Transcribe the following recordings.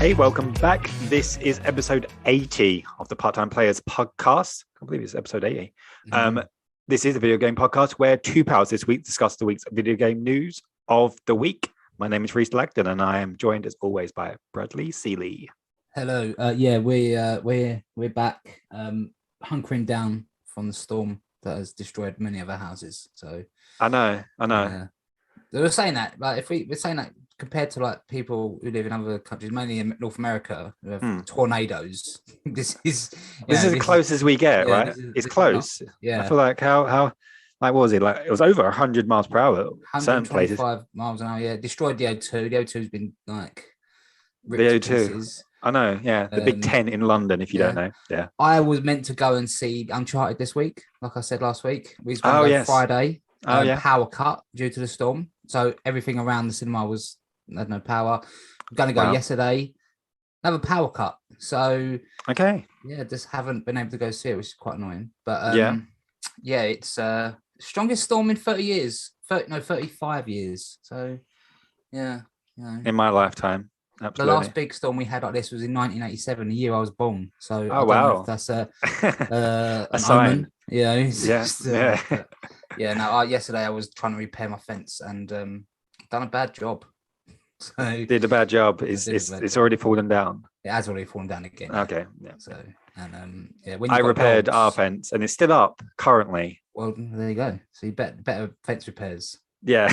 Hey, welcome back. This is episode 80 of the Part-Time Players podcast. I can't believe it's episode 80. This is a video game podcast where two pals this week discuss the week's video game news of the week. My name is Reece and I am joined as always by Bradley Seeley. Hello. We're back, hunkering down from the storm that has destroyed many of our houses. So I know. They were saying that, like, if we're saying that compared to like people who live in other countries, mainly in North America, who have tornadoes. This is as close as we get, right? It's close. Yeah. I feel like how like what was it? Like it was over 100 miles per hour. Certain places. 125 miles an hour. Yeah, destroyed the O2. The O2's been like the O2. I know. Yeah, the Big Ten in London. If you don't know, yeah. I was meant to go and see Uncharted this week, like I said last week. We was going to go Friday. Power cut due to the storm, so everything around the cinema had no power. I'm going to go yesterday. Another power cut. So just haven't been able to go see it, which is quite annoying. But it's strongest storm in 30 years. 35 years. So in my lifetime. Absolutely. The last big storm we had like this was in 1987, the year I was born. So I don't know if that's a sign. Yesterday I was trying to repair my fence and done a bad job. So did a bad job. It's already fallen down. It has already fallen down again. Okay. Yeah. So when I repaired our fence and it's still up currently. Well, there you go. So you better fence repairs. Yeah.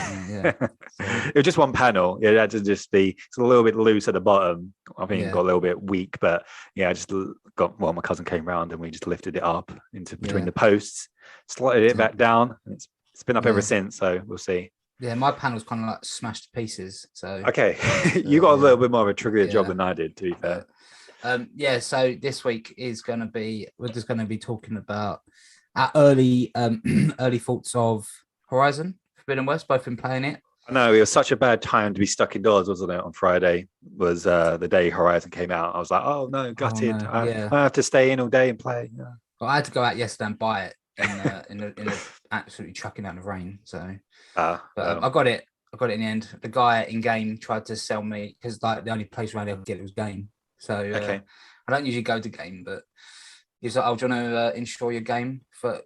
It was just one panel. It had to just be it's a little bit loose at the bottom. I think it got a little bit weak, but I just my cousin came round and we just lifted it up into between the posts, slotted it back down, and it's been up ever since, so we'll see. Yeah, my panel's kind of like smashed to pieces. So you got a little bit more of a trickier job than I did, to be fair. So this week we're just going to be talking about our early thoughts of Horizon Forbidden West. Both been playing it. I know it was such a bad time to be stuck indoors, wasn't it? On Friday was the day Horizon came out. I was like, oh no, gutted. I have to stay in all day and play. Yeah. Well, I had to go out yesterday and buy it in a absolutely trucking down the rain. So, I got it. I got it in the end. The guy in game tried to sell me because like the only place around I could get it was game. So I don't usually go to game, but he's like, "Oh, do you want to insure your game for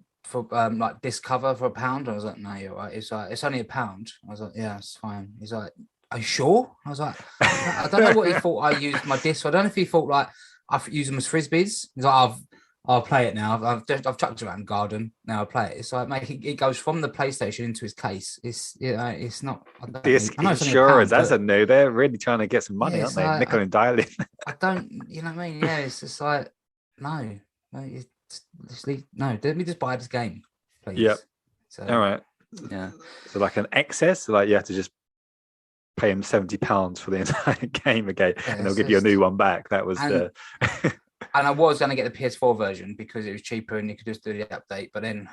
like disc cover for £1?" I was like, "No, you're right." It's like, "It's only £1." I was like, "Yeah, it's fine." He's like, "Are you sure?" I was like, "I don't know what he thought I used my disc. I don't know if he thought like I use them as frisbees." He's like, I'll play it now. I've chucked it around the garden. Now I play it. It's like, mate, it goes from the PlayStation into his case. It's not. Disc insurance, that's a no. They're really trying to get some money, aren't they? Nickel and dialing. I don't, you know what I mean? Yeah, it's just like, no, let me just buy this game, please. Yep. So, all right. Yeah. So like an excess, like you have to just pay him £70 for the entire game again, and they'll give you a new one back. That was the. And I was going to get the PS4 version because it was cheaper and you could just do the update. But then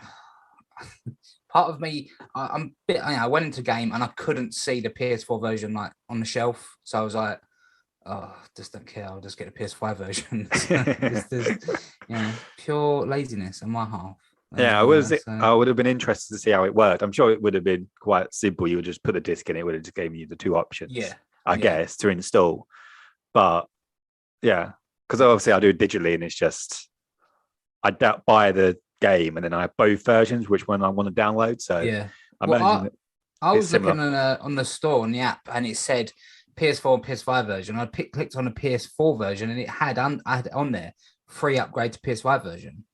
part of me, I went into game and I couldn't see the PS4 version like on the shelf. So I was like, oh, just don't care. I'll just get the PS5 version. Pure laziness on my half. I would have been interested to see how it worked. I'm sure it would have been quite simple. You would just put a disc in, it would have just given you the two options. Yeah. I guess to install. But because obviously I do it digitally, and it's just I buy the game and then I have both versions, which one I want to download. So I was looking on the store on the app, and it said PS4 and PS5 version. I clicked on the PS4 version, and it had on there free upgrade to PS5 version.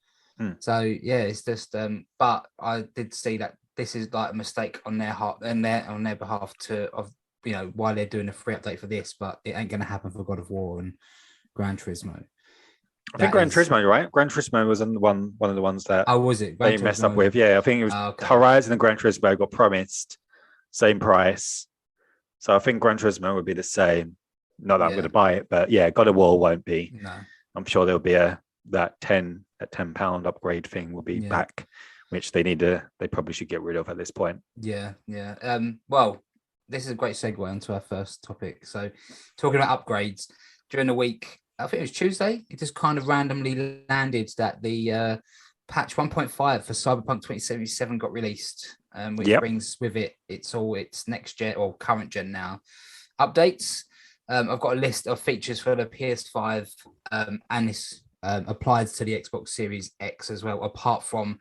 So it's just. But I did see that this is like a mistake on their behalf why they're doing a free update for this, but it ain't going to happen for God of War and Gran Turismo. I think Gran Turismo, right? Gran Turismo was one of the ones that was it? they messed up with. Yeah, I think it was Horizon and Gran Turismo got promised same price. So I think Gran Turismo would be the same. Not that I'm going to buy it, but God of War won't be. No. I'm sure there'll be that £10 upgrade thing will be back, which they probably should get rid of at this point. Yeah. Well, this is a great segue onto our first topic. So talking about upgrades during the week, I think it was Tuesday, it just kind of randomly landed that the patch 1.5 for Cyberpunk 2077 got released, which brings with it its next gen or current gen now updates. I've got a list of features for the PS5, and this applies to the Xbox Series X as well, apart from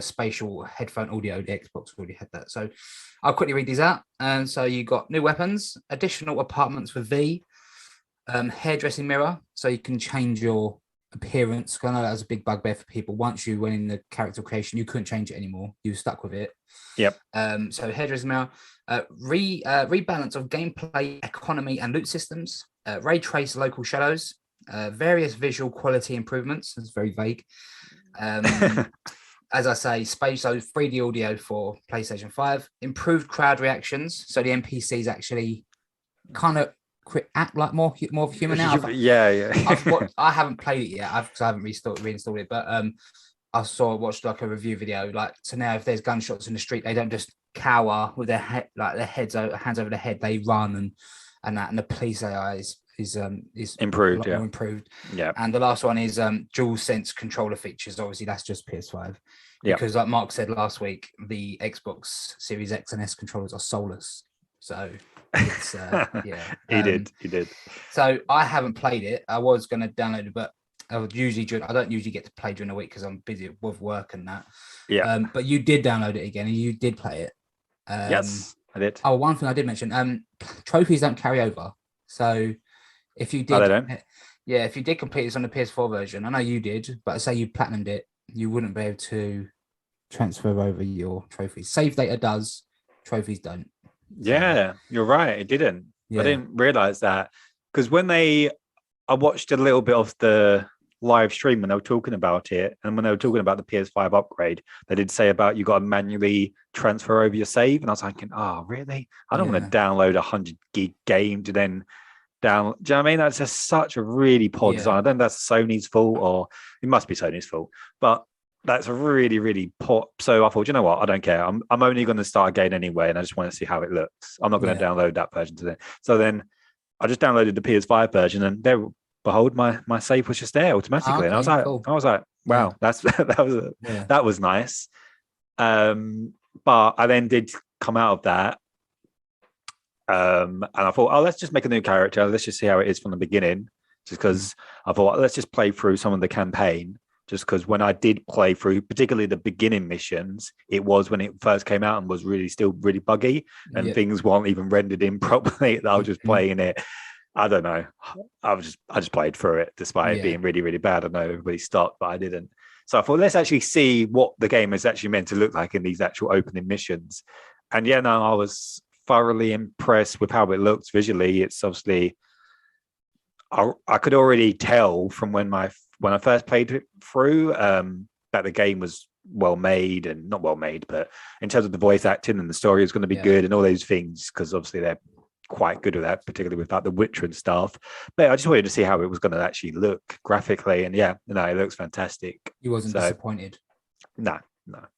spatial headphone audio. The Xbox already had that. So I'll quickly read these out. And so you got new weapons, additional apartments for V, hairdressing mirror, so you can change your appearance. I know that was a big bugbear for people. Once you went in the character creation, you couldn't change it anymore. You were stuck with it. Yep. So hairdressing mirror, rebalance of gameplay, economy, and loot systems, ray trace local shadows, various visual quality improvements. It's very vague. As I say, space, so 3D audio for PlayStation 5, improved crowd reactions. So the NPCs actually kind of act like more of a human now. I haven't played it yet. I haven't reinstalled it, but I watched like a review video. Like, so now if there's gunshots in the street, they don't just cower with their head, like their hands over their head. They run and that, and the police AI is improved, more improved. Yeah. And the last one is dual sense controller features. Obviously, that's just PS5. Because like Mark said last week, the Xbox Series X and S controllers are soulless. So it's He did. So I haven't played it. I was going to download it, but I don't usually get to play during the week because I'm busy with work and that. Yeah. But you did download it again and you did play it. Yes, I did. Oh, one thing I did mention, trophies don't carry over. So if you did, if you did complete this on the PS4 version, I know you did, but say you platinumed it, you wouldn't be able to transfer over your trophies. Save data does, trophies don't. Yeah, you're right. It didn't. Yeah. I didn't realize that because I watched a little bit of the live stream when they were talking about it, and when they were talking about the PS5 upgrade, they did say about you got to manually transfer over your save, and I was thinking, oh, really? I don't want to download 100 gig game to then down. Do you know what I mean? That's just such a really poor design. I don't know if that's Sony's fault or it must be Sony's fault, but that's a really, really poor. So I thought, you know what? I don't care. I'm only going to start again anyway, and I just want to see how it looks. I'm not going to download that version today. So then I just downloaded the PS5 version, and there, behold, my save was just there automatically. Okay, and I was like, wow, that was nice. But I then did come out of that. And I thought, let's just make a new character. Let's just see how it is from the beginning. Just because I thought, let's just play through some of the campaign. Just because when I did play through, particularly the beginning missions, it was when it first came out and was still really buggy, and things weren't even rendered in properly. I was just playing it. I don't know. I just played through it despite it being really, really bad. I know everybody stopped, but I didn't. So I thought, let's actually see what the game is actually meant to look like in these actual opening missions. And I was thoroughly impressed with how it looks visually. It's obviously, I could already tell from when I first played it through that the game was well made, and not well made, but in terms of the voice acting and the story is going to be good and all those things, because obviously they're quite good at that, particularly with the Witcher and stuff. But I just wanted to see how it was going to actually look graphically, and it looks fantastic. You wasn't disappointed? No.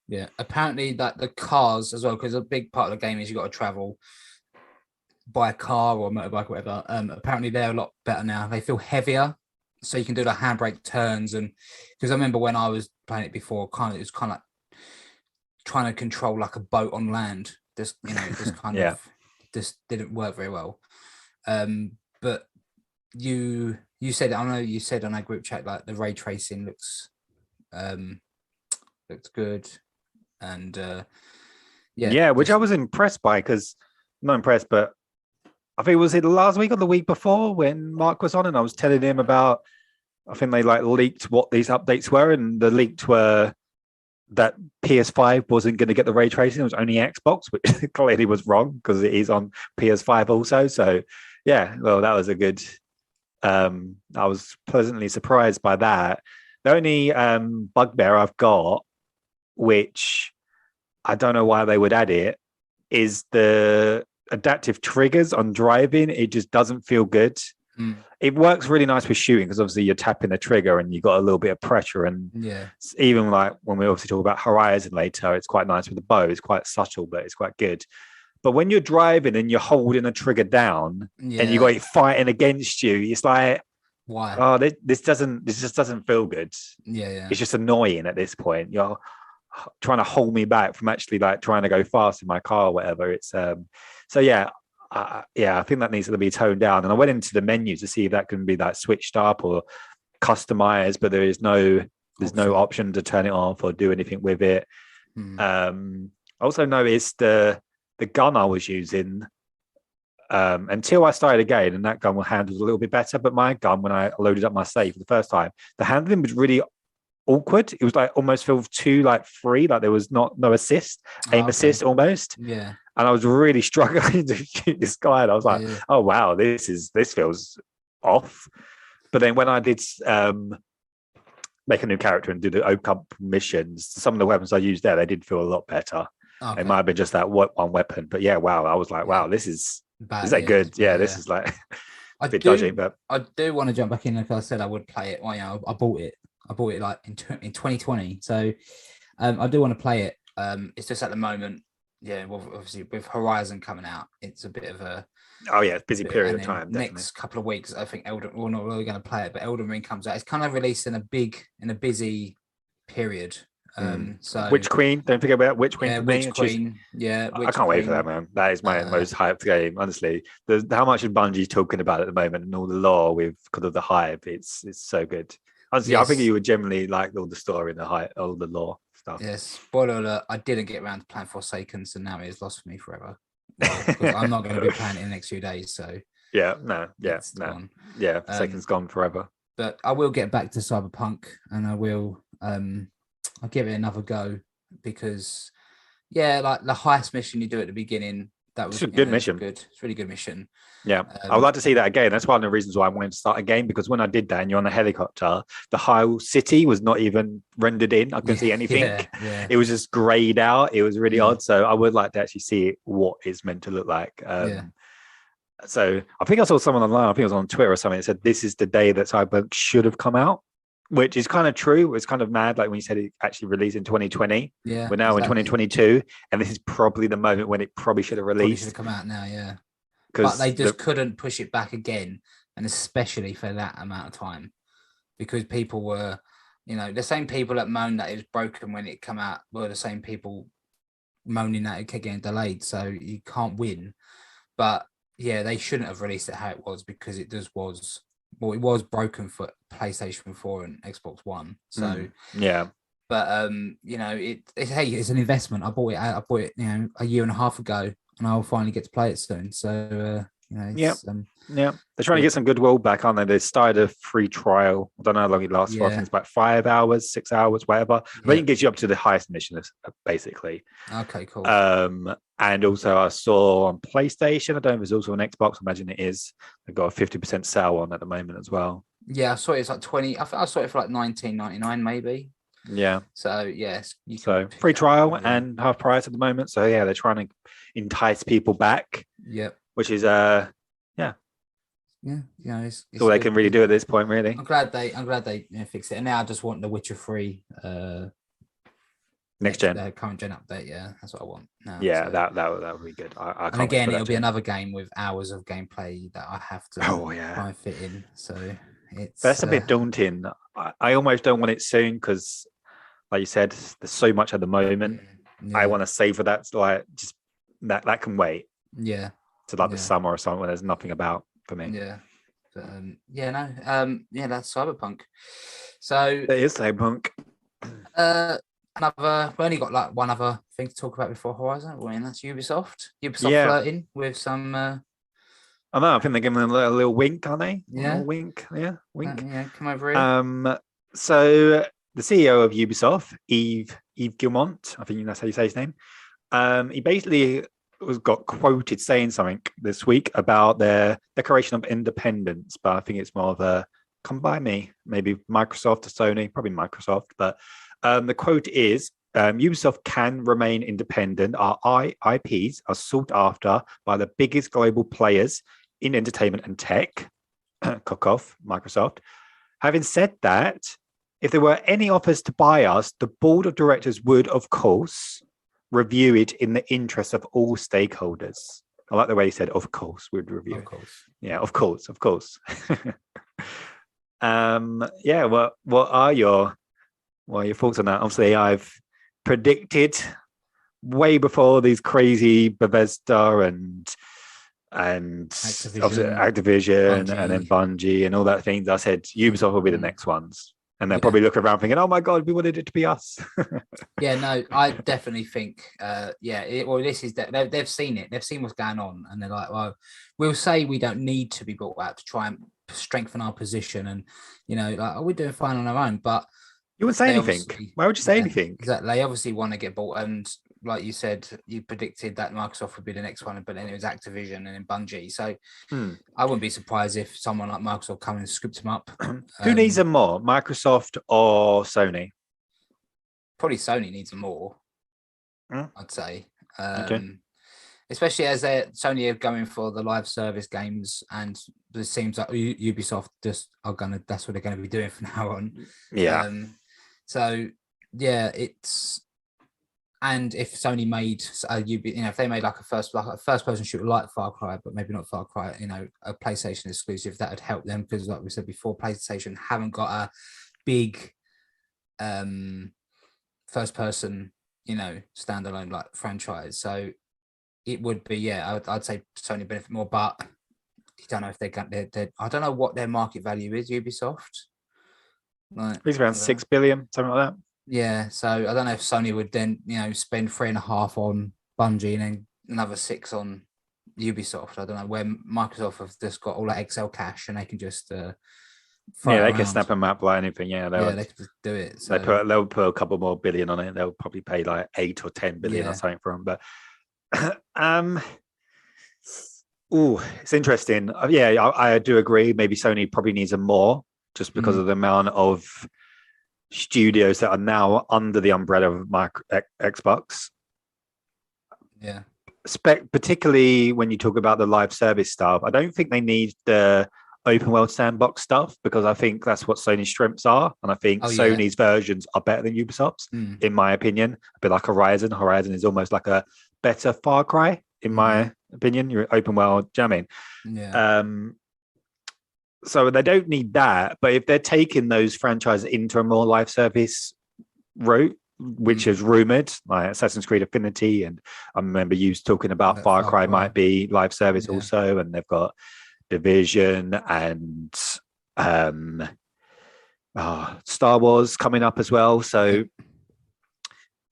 Yeah, apparently that the cars as well, because a big part of the game is you got to travel by a car or a motorbike or whatever. Apparently they're a lot better now. They feel heavier, so you can do the handbrake turns. And because I remember when I was playing it before, it was kind of like trying to control like a boat on land. Just kind of just didn't work very well. But you said, I know you said on our group chat, like the ray tracing looks good, and which I was impressed by, because not impressed, but I think was it last week or the week before when Mark was on, and I was telling him about, I think they leaked what these updates were, and the leaked were that PS5 wasn't going to get the ray tracing. It was only Xbox, which clearly was wrong because it is on PS5 also. So that was a good. I was pleasantly surprised by that. The only bugbear I've got, which I don't know why they would add it, is the adaptive triggers on driving. It just doesn't feel good. It works really nice with shooting because obviously you're tapping the trigger and you got a little bit of pressure, and even like when we obviously talk about Horizon later, it's quite nice with the bow. It's quite subtle, but it's quite good. But when you're driving and you're holding a trigger down and you got it fighting against you, it's like, why? Oh, this just doesn't feel good. It's just annoying at this point. You're trying to hold me back from actually like trying to go fast in my car or whatever. It's I think that needs to be toned down. And I went into the menu to see if that can be like switched up or customized, but there's no option to turn it off or do anything with it. I also noticed the gun I was using until I started again, and that gun was handled a little bit better. But my gun, when I loaded up my save for the first time, the handling was really awkward. It was like almost felt too like free, like there was no assist, aim assist almost. Yeah. And I was really struggling to shoot this guy, and I was like, "Oh wow, this feels off." But then when I did make a new character and do the open up missions, some of the weapons I used there, they did feel a lot better. It might have been just that one weapon, but yeah, wow, I was like, wow, this is that good? Yeah, this is like a bit dodgy. But I do want to jump back in, like I said, I would play it. Well, I bought it like in 2020, so I do want to play it. It's just at the moment. Yeah, well, obviously with Horizon coming out, it's a bit of a busy period of time. Next couple of weeks, I think we're not really going to play it, but Elden Ring comes out. It's kind of released in a busy period. So Witch Queen, don't forget about Witch Queen. Yeah, Witch Queen. Yeah, I can't wait for that, man. That is my most hyped game, honestly. How much is Bungie talking about at the moment and all the lore because of the hype? It's so good. Honestly, I think you would generally like all the story and the hype, all the lore stuff. Yes, spoiler alert, I didn't get around to playing Forsaken, so now it is lost for me forever. Because I'm not going to be playing it in the next few days, so Forsaken's gone forever. But I will get back to Cyberpunk, and I will I'll give it another go, because like the heist mission you do at the beginning, that was a good mission. It's a really good mission. Yeah, I would like to see that again. That's one of the reasons why I wanted to start again, because when I did that and you're on a helicopter, the whole city was not even rendered in. I couldn't see anything. It was just grayed out. It was really odd. So I would like to actually see what it's meant to look like. So I think I saw someone online, I think it was on Twitter or something, that said this is the day that Cyberpunk should have come out, which is kind of true. It's kind of mad, like when you said it actually released in 2020. Yeah, we're now in 2022, and this is probably the moment when it probably should have released. Should have come out now, yeah. But they just couldn't push it back again, and especially for that amount of time, because people were, the same people that moaned that it was broken when it came out were the same people moaning that it kept getting delayed. So you can't win. But yeah, they shouldn't have released it how it was, because it was broken for PlayStation 4 and Xbox One. So but it's an investment. I bought it a year and a half ago, and I'll finally get to play it soon. So they're trying to get some goodwill back, aren't they? They started a free trial. I don't know how long it lasts for. I think it's about 5 hours, 6 hours, whatever. I think it gets you up to the highest mission, basically. Okay, cool. And also I saw on PlayStation, I don't know if there's also on Xbox, I imagine it is, they've got a 50% sale on at the moment as well. Yeah, I saw it's like 20. I think I saw it for like $19.99 maybe. Yeah. So yes. Free trial and half price at the moment. So yeah, they're trying to entice people back. Yep. Which is it's all they can really do at this point, really. I'm glad they fixed it. And now I just want the Witcher 3 next gen, current gen update. Yeah, that's what I want now. Yeah, so that would be good. And again, it'll be another game with hours of gameplay that I have to try and fit in. So that's a bit daunting. I almost don't want it soon, because like you said, there's so much at the moment. I want to savor that, like just that can wait. Yeah. To like the summer or something when there's nothing about for me. Yeah. But, that's Cyberpunk. So it is Cyberpunk. We only got like one other thing to talk about before Horizon. I mean, that's Ubisoft. Flirting with some. I know. I think they're giving a little wink, aren't they? Yeah. Wink. Yeah. Wink. Come over here. So the CEO of Ubisoft, Yves Guillemot, I think that's how you say his name. He basically got quoted saying something this week about their Declaration of Independence, but I think it's more of a come by me, maybe Microsoft or Sony, probably Microsoft. But the quote is, Ubisoft can remain independent. Our IPs are sought after by the biggest global players in entertainment and tech. Cock off, Microsoft. Having said that, if there were any offers to buy us, the board of directors would, of course, review it in the interest of all stakeholders. I like the way he said, of course, we'd review. Of course. Yeah, of course. What are your thoughts on that? Obviously, I've predicted way before these crazy Bethesda and and obviously Activision, Activision and then Bungie. Bungie and all that things. I said Ubisoft will be the next ones. And they'll probably look around thinking, oh my God, we wanted it to be us. Yeah, no, I definitely think, this is that they've seen it. They've seen what's going on. And they're like, well, we'll say we don't need to be bought out to try and strengthen our position. And, we're doing fine on our own. But you wouldn't say anything. Why would you say anything? Exactly. They obviously want to get bought. And like you said, you predicted that Microsoft would be the next one, but then it was Activision and then Bungie. So I wouldn't be surprised if someone like Microsoft come and scoop them up. Who needs them more, Microsoft or Sony? Probably Sony needs them more, I'd say. Okay. Especially as Sony are going for the live service games, and it seems like Ubisoft that's what they're going to be doing from now on. Yeah. And if Sony made if they made like a first person shooter like Far Cry, but maybe not Far Cry, a PlayStation exclusive, that would help them, because like we said before, PlayStation haven't got a big first person standalone like franchise. So it would be I'd say Sony benefit more, but you don't know if they're I don't know what their market value is, Ubisoft. Like, it's around 6 billion, something like that. Yeah, so I don't know if Sony would then, spend 3.5 on Bungie and then another 6 on Ubisoft. I don't know, where Microsoft have just got all that Excel cash and they can just they can snap a map like anything. Yeah, they can just do it. So. They'll put a couple more billion on it. They'll probably pay like 8 or 10 billion or something for them. But it's interesting. I do agree. Maybe Sony probably needs them more, just because of the amount of studios that are now under the umbrella of Xbox. Yeah. Particularly when you talk about the live service stuff, I don't think they need the open world sandbox stuff, because I think that's what Sony's strengths are. And I think Sony's versions are better than Ubisoft's, in my opinion. A bit like Horizon. Horizon is almost like a better Far Cry, in my opinion. You're open world jamming. Yeah. So they don't need that, but if they're taking those franchises into a more live service route, which is rumored, like Assassin's Creed Affinity, and I remember you talking about Far Cry might be live service also, and they've got Division and Star Wars coming up as well. So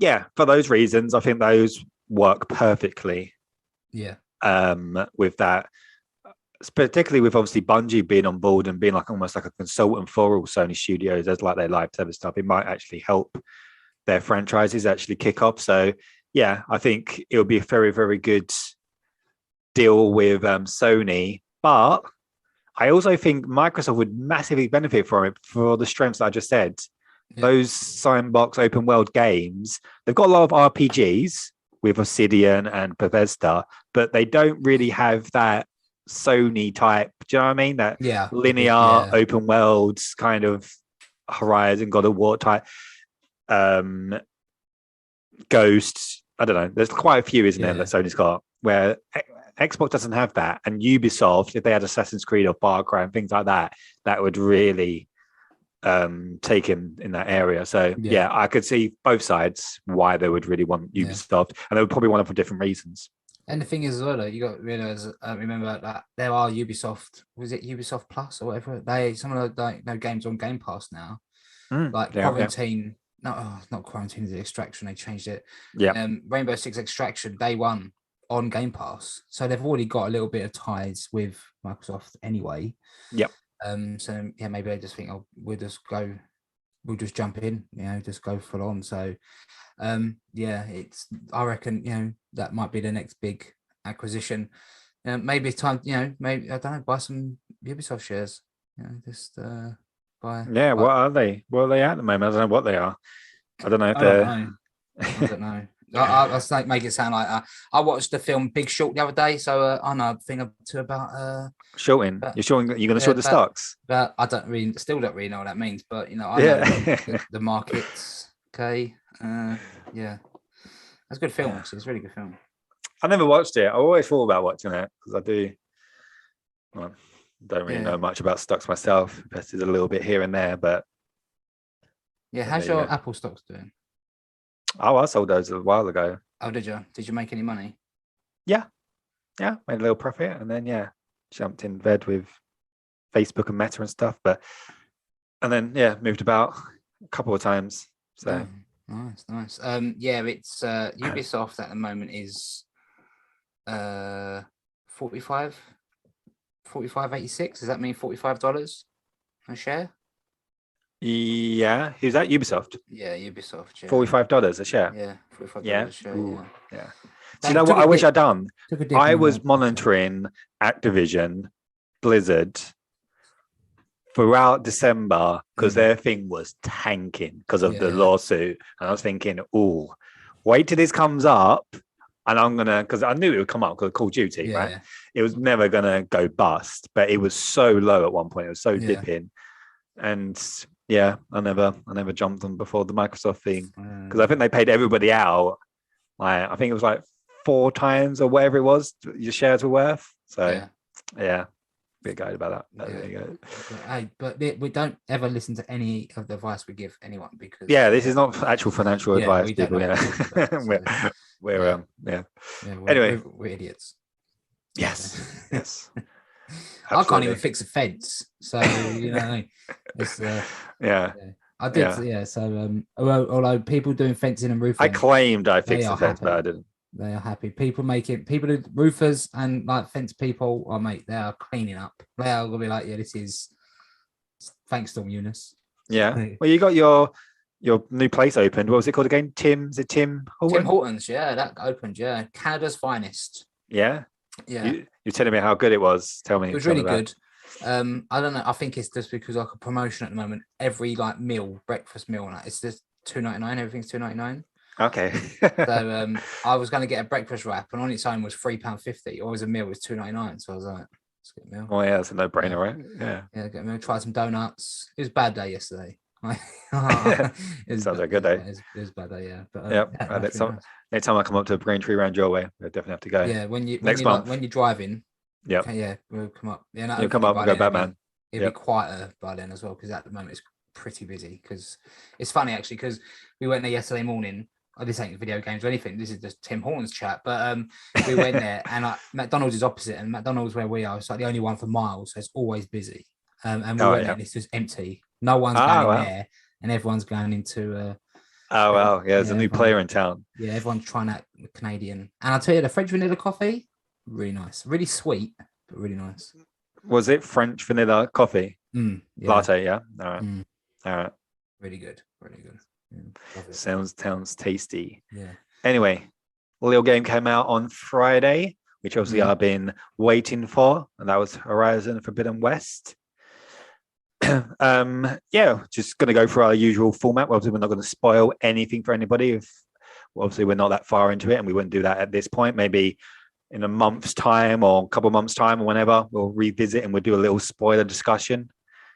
for those reasons, I think those work perfectly. Yeah. With that. Particularly with obviously Bungie being on board and being like almost like a consultant for all Sony studios as like their live service stuff, it might actually help their franchises actually kick off. So I think it would be a very, very good deal with Sony. But I also think Microsoft would massively benefit from it for the strengths that I just said. Yeah. Those sandbox open world games, they've got a lot of RPGs with Obsidian and Bethesda, but they don't really have that Sony type, do you know what I mean? That linear open world kind of Horizon, God of War type, Ghost. I don't know. There's quite a few, isn't there, that Sony's got, where Xbox doesn't have that. And Ubisoft, if they had Assassin's Creed or Far Cry and things like that, that would really take in that area. So I could see both sides why they would really want Ubisoft, and they would probably want it for different reasons. And the thing is, as well, you got to realize, remember that there are Ubisoft, was it Ubisoft Plus or whatever? Some of the games on Game Pass now, like Quarantine. No, not Quarantine, the Extraction. They changed it. Yeah. Rainbow Six Extraction Day One on Game Pass, so they've already got a little bit of ties with Microsoft anyway. Yep. So maybe they just think, we'll just jump in, just go full on. So. I reckon that might be the next big acquisition. Maybe it's time, maybe I don't know, buy some Ubisoft shares. Just buy. Yeah, what are they? What are they at the moment? I don't know what they are. I don't know if they're. I don't know. I make it sound like I watched the film Big Short the other day, so I know a thing or two about shorting. You're shorting. You're going to short the stocks. But I still don't really know what that means. But I know the markets. Okay. That's a good film. Actually, it's a really good film. I never watched it. I always thought about watching it because I do. Well, don't really know much about stocks myself. Invested a little bit here and there, but how's your Apple stocks doing? Oh, I sold those a while ago. Oh, did you? Did you make any money? Yeah, made a little profit, and then jumped in bed with Facebook and Meta and stuff. And then moved about a couple of times. So nice. It's Ubisoft at the moment is 45.86. Does that mean $45 a share? Yeah, who's that? Ubisoft. Yeah, Ubisoft. Yeah. $45 a share. Yeah, $45 a share. Ooh, yeah. Do you know what I wish I'd done? I was monitoring Activision, Blizzard throughout December because their thing was tanking because of the lawsuit, and I was thinking, "Oh, wait till this comes up." And I'm gonna, because I knew it would come up because of Call of Duty, right? Yeah. It was never gonna go bust, but it was so low at one point. It was so dipping, and I never jumped on before the Microsoft thing because I think they paid everybody out. I think it was like 4 times or whatever it was your shares were worth. So bit guide about that. There you go. But we don't ever listen to any of the advice we give anyone because this is not actual financial advice, people. We're anyway, we're idiots. Yes. I can't even fix a fence, so it's I did. So although people doing fencing and roofing, I claimed I fixed the fence, but I didn't. They are happy. People do roofers and like fence people. Oh mate, they are cleaning up. They are gonna be like, this is thanks to Eunice. Yeah. Well, you got your new place opened. What was it called again? Tim Hortons? Tim Hortons, that opened. Yeah, Canada's finest. Yeah. Yeah. You're telling me how good it was. Tell me. It was really good. I don't know. I think it's just because like a promotion at the moment. Every like meal, breakfast meal, it's just $2.99. Everything's $2.99. Okay. So I was going to get a breakfast wrap, and on its own was £3.50. Or as a meal was $2.99. So I was like, let's get a meal. Oh yeah, it's a no-brainer, right? Yeah, get a meal. Try some donuts. It was a bad day yesterday. It sounds like a good day. It was a bad day, yeah. But next time I come up to Braintree around your way, I definitely have to go. Yeah, when you're driving. Yeah. Okay, we'll come up. Yeah, no, you'll come up and go Batman. It'll be quieter by then as well because at the moment it's pretty busy. Because it's funny actually because we went there yesterday morning. This ain't video games or anything. This is just Tim Hortons chat. But we went there and McDonald's is opposite, and McDonald's where we are, it's like the only one for miles, so it's always busy. And we went there and it's just empty. No one's going in there, and everyone's going into. There's a new player in town. Yeah, everyone's trying out the Canadian, and I'll tell you, the French vanilla coffee, really nice, really sweet, but really nice. Was it French vanilla coffee? Latte, yeah. All right. Really good. Yeah, sounds tasty. Yeah. Anyway, a little game came out on Friday, which obviously I've been waiting for, and that was Horizon Forbidden West. Just going to go for our usual format. Obviously, we're not going to spoil anything for anybody. Obviously, we're not that far into it, and we wouldn't do that at this point. Maybe in a month's time or a couple of months' time or whenever, we'll revisit and we'll do a little spoiler discussion.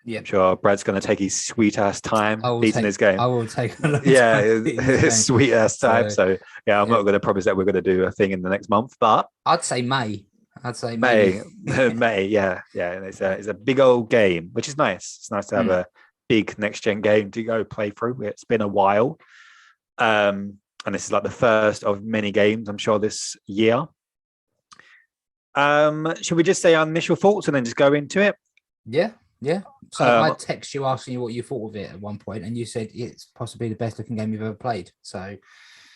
Yeah, I'm sure Brad's going to take his sweet ass time beating his game. I will take a look. His sweet ass time. So I'm not going to promise that we're going to do a thing in the next month, but I'd say May. May. Yeah. It's a big old game, which is nice. It's nice to have a big next gen game to go play through. It's been a while, and this is like the first of many games, I'm sure, this year. Should we just say our initial thoughts and then just go into it? Yeah. So I text you asking you what you thought of it at one point, and you said it's possibly the best looking game you've ever played. So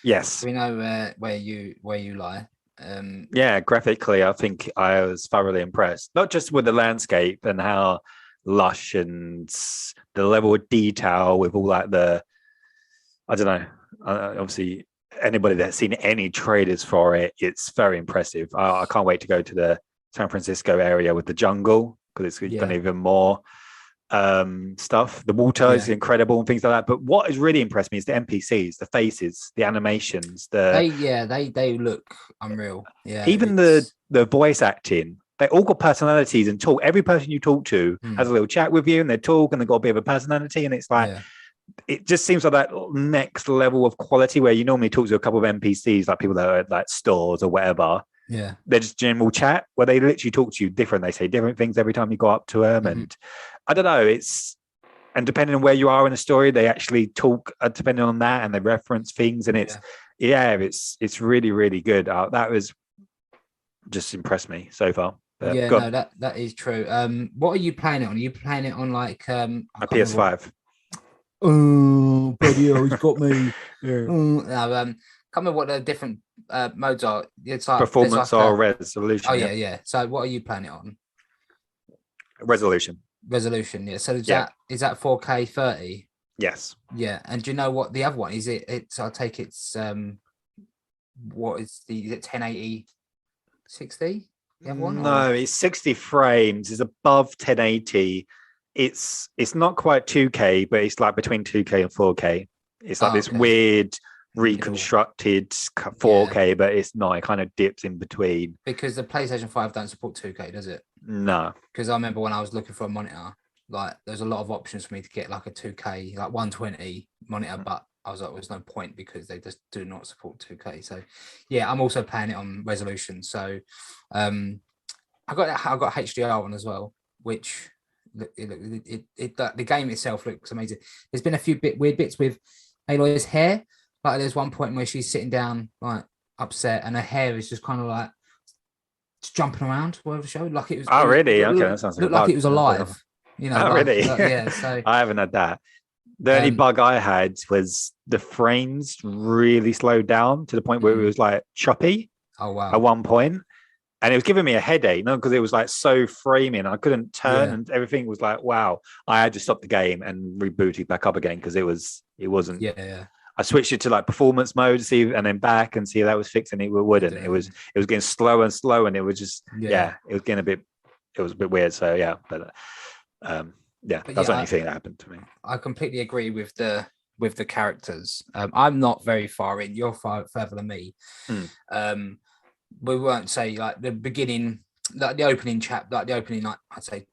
yes, we know where you lie. Graphically, I think I was thoroughly impressed. Not just with the landscape and how lush and the level of detail with all like I don't know. Obviously, anybody that's seen any trailers for it, it's very impressive. I can't wait to go to the San Francisco area with the jungle because it's going to even more stuff. The water is incredible and things like that. But what has really impressed me is the NPCs, the faces, the animations. They look unreal. Yeah, even the voice acting. They all got personalities and talk. Every person you talk to has a little chat with you, and they talk, and they've got a bit of a personality. And it's like it just seems like that next level of quality where you normally talk to a couple of NPCs, like people that are at like stores or whatever. Yeah, they're just general chat where they literally talk to you different. They say different things every time you go up to them, and I don't know. And depending on where you are in the story, they actually talk depending on that, and they reference things, and it's really really good. That was just impressed me so far. But yeah, no, that is true. What are you playing it on? Are you playing it on like a PS5? Oh, bloody hell, he's got me. Yeah. No, can't remember what the different modes are. It's like Performance or resolution. Oh yeah. So what are you playing it on? Resolution. Resolution, yeah. So is that 4K 30? Yes. Yeah. And do you know what the other one is? It's I take it's what is it 1080 60? The other one? No, it's 60 frames. It's above 1080. It's not quite 2K, but it's like between 2K and 4K. It's like this weird reconstructed 4K, but it's not. It kind of dips in between. Because the PlayStation 5 don't support 2K, does it? No. Because I remember when I was looking for a monitor, like there's a lot of options for me to get like a 2K, like 120 monitor, but I was like, there's no point because they just do not support 2K. So yeah, I'm also playing it on resolution. So I got HDR one as well, which the game itself looks amazing. There's been a few weird bits with Aloy's hair. Like there's one point where she's sitting down, like upset, and her hair is just kind of like jumping around all over the show. Like it was. Oh, really? Okay, that sounds looked like it was alive. You know. Oh, really? Yeah. So I haven't had that. The only bug I had was the frames really slowed down to the point where it was like choppy. Oh wow! At one point, and it was giving me a headache, because it was like so framing. I couldn't turn, and everything was like, wow. I had to stop the game and reboot it back up again because it wasn't. Yeah. I switched it to like performance mode, and then back and see if that was fixing it. It wouldn't. It was getting slower and slower, and it was just it was getting a bit weird. So yeah, but that's the only thing that happened to me. I completely agree with the characters. I'm not very far in. You're far further than me. We won't say like the beginning, like the opening like I'd say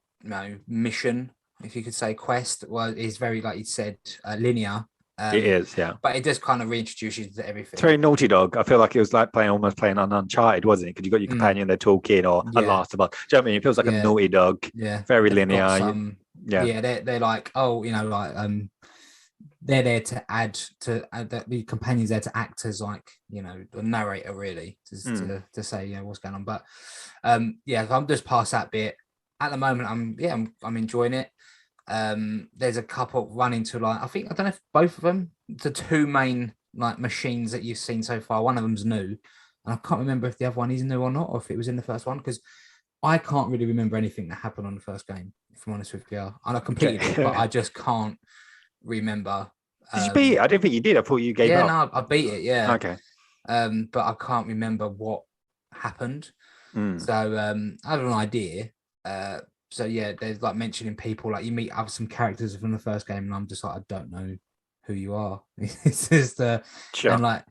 mission, if you could say quest, is very, like you said, linear. It is, yeah. But it does kind of reintroduce you to everything. It's very Naughty Dog. I feel like it was like almost playing on Uncharted, wasn't it? Because you got your companion, they're talking, or a Last of Us. Do you know what I mean? It feels like a Naughty Dog. Yeah. Very linear. They're like, they're there to add the companions there to act as like, the narrator really to say, what's going on. But I'm just past that bit. At the moment, I'm enjoying it. There's a couple run into like, I don't know if both of them, the two main like machines that you've seen so far, one of them's new, and I can't remember if the other one is new or not, or if it was in the first one, because I can't really remember anything that happened on the first game, if I'm honest with you. And I completed it, but I just can't remember. Did you beat it? I didn't think you did. I thought you gave up. Yeah, no, I beat it, yeah. Okay. But I can't remember what happened. So I have an idea. So yeah, there's like mentioning people, like you meet some characters from the first game, and I'm just like, I don't know who you are. It's just sure. And like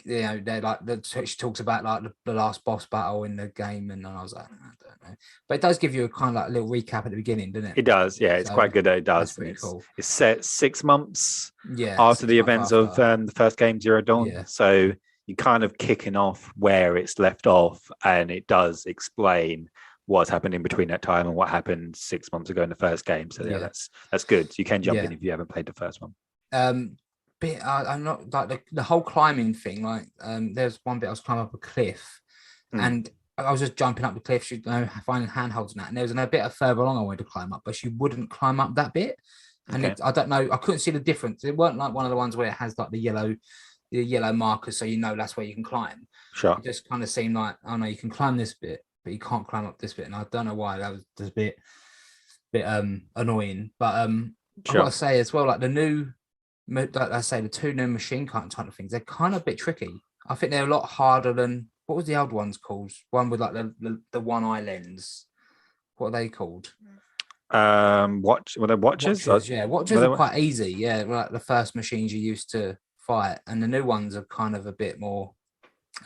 they're like she talks about like the last boss battle in the game, and I was like, I don't know. But it does give you a kind of like a little recap at the beginning, doesn't it? It does, yeah. It's quite good that it does. Pretty cool. It's set 6 months after the events of the first game, Zero Dawn. Yeah. So you're kind of kicking off where it's left off, and it does explain what's happened in between that time and what happened 6 months ago in the first game. So that's good. So you can jump in if you haven't played the first one. But I'm not like the whole climbing thing. Like there's one bit I was climbing up a cliff, and I was just jumping up the cliff, finding handholds and that. And there was a bit further along I wanted to climb up, but she wouldn't climb up that bit. And I don't know. I couldn't see the difference. It weren't like one of the ones where it has like the yellow markers, so that's where you can climb. Sure. It just kind of seemed like, oh no, you can climb this bit, but you can't climb up this bit, and I don't know why. That was just a bit annoying. But I've got to say as well, like the new, like I say, the two new machine type of things, they're kind of a bit tricky. I think they're a lot harder than what was the old ones called? One with like the one eye lens. What are they called? Were they watches? Watches are quite easy. Yeah, like the first machines you used to fight, and the new ones are kind of a bit more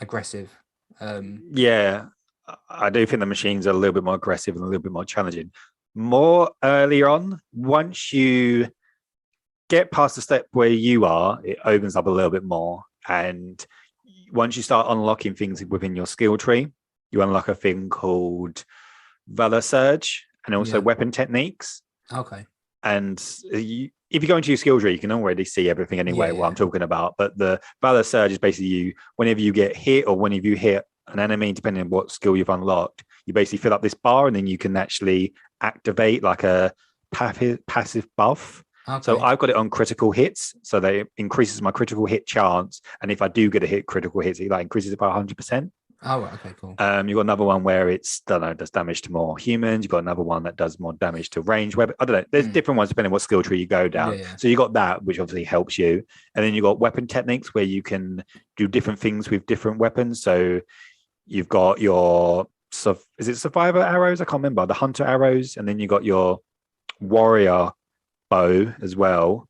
aggressive. I do think the machines are a little bit more aggressive and a little bit more challenging. More earlier on, once you get past the step where you are, it opens up a little bit more. And once you start unlocking things within your skill tree, you unlock a thing called Valor Surge and also weapon techniques. Okay. And if you go into your skill tree, you can already see everything anyway, what I'm talking about. But the Valor Surge is basically whenever you get hit or whenever you hit an enemy, depending on what skill you've unlocked, you basically fill up this bar and then you can actually activate like a passive buff. Okay. So I've got it on critical hits, so that it increases my critical hit chance. And if I do get a hit, critical hits, it like increases it by 100%. Oh, okay, cool. You've got another one where it's, does damage to more humans. You've got another one that does more damage to range weapons. I don't know. There's different ones depending on what skill tree you go down. Yeah. So you got that, which obviously helps you. And then you got weapon techniques where you can do different things with different weapons. So you've got your, is it survivor arrows? I can't remember. The hunter arrows. And then you got your warrior bow as well.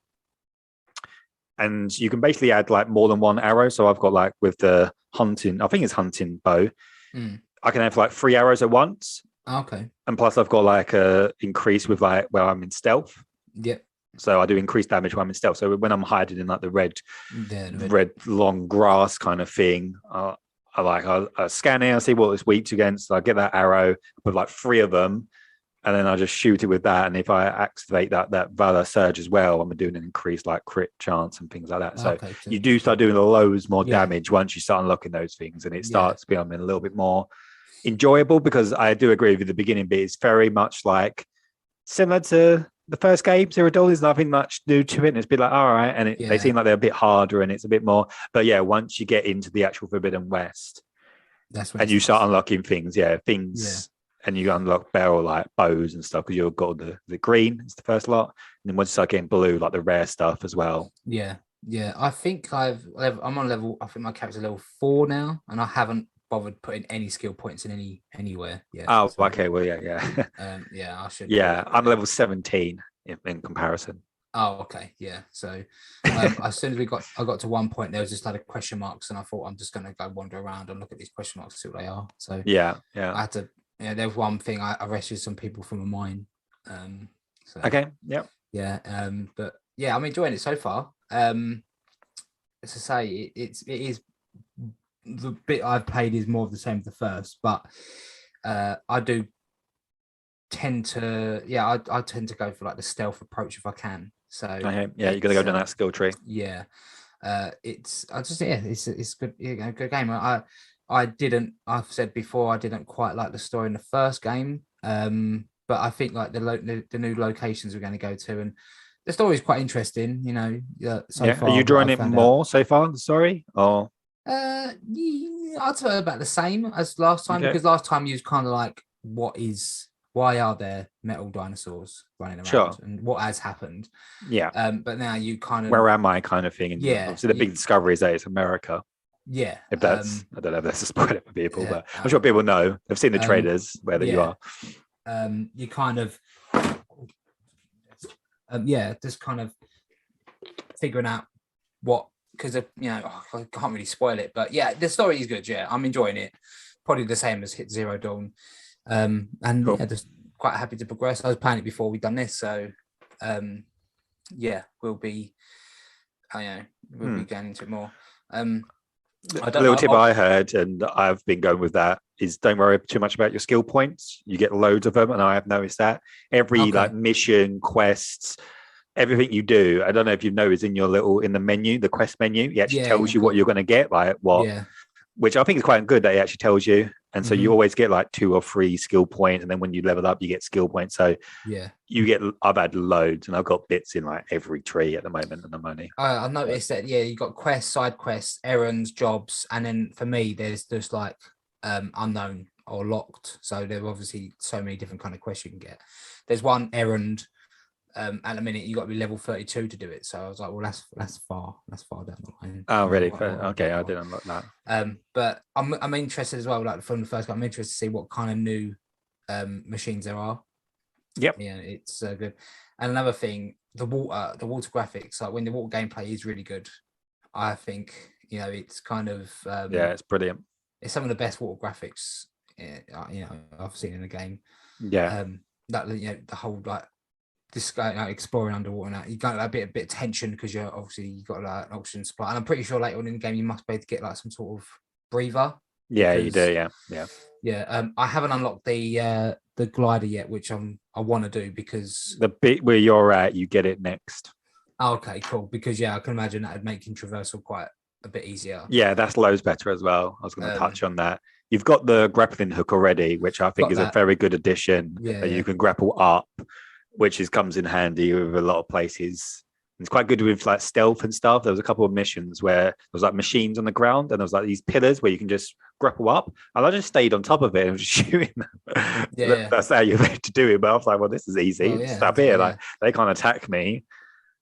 And you can basically add like more than one arrow. So I've got like with the hunting, I think it's hunting bow. I can have like 3 arrows at once. Okay. And plus I've got like a increase with like where I'm in stealth. Yep. So I do increased damage when I'm in stealth. So when I'm hiding in like the red long grass kind of thing, I scan it, I see what it's weak against. I get that arrow, put like 3 of them, and then I just shoot it with that. And if I activate that Valor Surge as well, I'm doing an increased like crit chance and things like that. So you do start doing loads more damage once you start unlocking those things, and it starts becoming a little bit more enjoyable, because I do agree with you, the beginning bit is very much like similar to the first game. Zero Dawn, there's nothing much new to it, and it's a bit like, all right, and they seem like they're a bit harder and it's a bit more. But yeah, once you get into the actual Forbidden West, that's when and you start unlocking things. And you unlock barrel like bows and stuff, because you've got the green, it's the first lot. And then once you start getting blue, like the rare stuff as well. Yeah. I think I'm on level, I think my character's level 4 now, and I haven't bothered putting any skill points in anywhere yet. Oh, so, okay. Well, yeah. I should. Yeah, I'm level 17 in comparison. Oh, okay. Yeah. So as soon as I got to one point, there was just like a question marks, and I thought I'm just going to go wander around and look at these question marks, see what they are. So yeah. I had to. Yeah, there was one thing I rescued some people from a mine. Okay. Yep. Yeah. But yeah, I'm enjoying it so far. As I say, it is the bit I've played is more of the same as the first, but I do tend to I tend to go for like the stealth approach if I can. So okay. Yeah, you got to go down that skill tree. Yeah. It's good. Yeah, good game. I've said before, I didn't quite like the story in the first game, but I think like the new locations we're going to go to, and the story is quite interesting, so far. Are you drawing it more so far, sorry? Or I'd say about the same as last time, because last time you was kind of like, why are there metal dinosaurs running around, and what has happened? Yeah. But now you kind of, where am I kind of thing? And obviously the big discovery is that it's America. Yeah. If that's, I don't know if that's a spoiler for people, but I'm sure people know. They've seen the trailers, whether you are. You kind of, just kind of figuring out what, because I can't really spoil it, but yeah, the story is good. Yeah, I'm enjoying it. Probably the same as Hit Zero Dawn. And cool. Just quite happy to progress. I was playing it before we've done this, so we'll be going into it more. A little tip I heard, and I've been going with that, is don't worry too much about your skill points. You get loads of them, and I have noticed that every like mission, quests, everything you do, I don't know if you know, is in the menu, the quest menu. It actually tells you what you're going to get, like what, which I think is quite good that it actually tells you. And so you always get like 2 or 3 skill points, and then when you level up, you get skill points. So I've had loads, and I've got bits in like every tree at the moment, and I'm only. I noticed that you got quests, side quests, errands, jobs, and then for me, there's just like unknown or locked. So there are obviously so many different kind of quests you can get. There's one errand. At the minute, you got to be level 32 to do it. So I was like, well, that's far down the line. Oh, really? Okay, I didn't unlock that. But I'm interested as well. Like from the first game, I'm interested to see what kind of new machines there are. Yep. Yeah, it's good. And another thing, the water graphics. Like when the water gameplay is really good, I think it's kind of it's brilliant. It's some of the best water graphics I've seen in a game. Yeah. The whole like. This guy exploring underwater now, you got a bit of tension because you've got like an oxygen supply, and I'm pretty sure later on in the game you must be able to get like some sort of breather. Yeah, you do. Yeah. I haven't unlocked the glider yet, which I want to do, because the bit where you're at, you get it next. Oh, okay, cool. Because I can imagine that would make traversal quite a bit easier. Yeah, that's loads better as well. I was going to touch on that. you've got the grappling hook already, which I think is a very good addition. Yeah, you can grapple up, which comes in handy with a lot of places. It's quite good with like stealth and stuff. There was a couple of missions where there was like machines on the ground and there was like these pillars where you can just grapple up. And I just stayed on top of it and was just shooting them. That's how you're meant to do it. But I was like, well, this is easy. Well, Stop here. Like they can't attack me.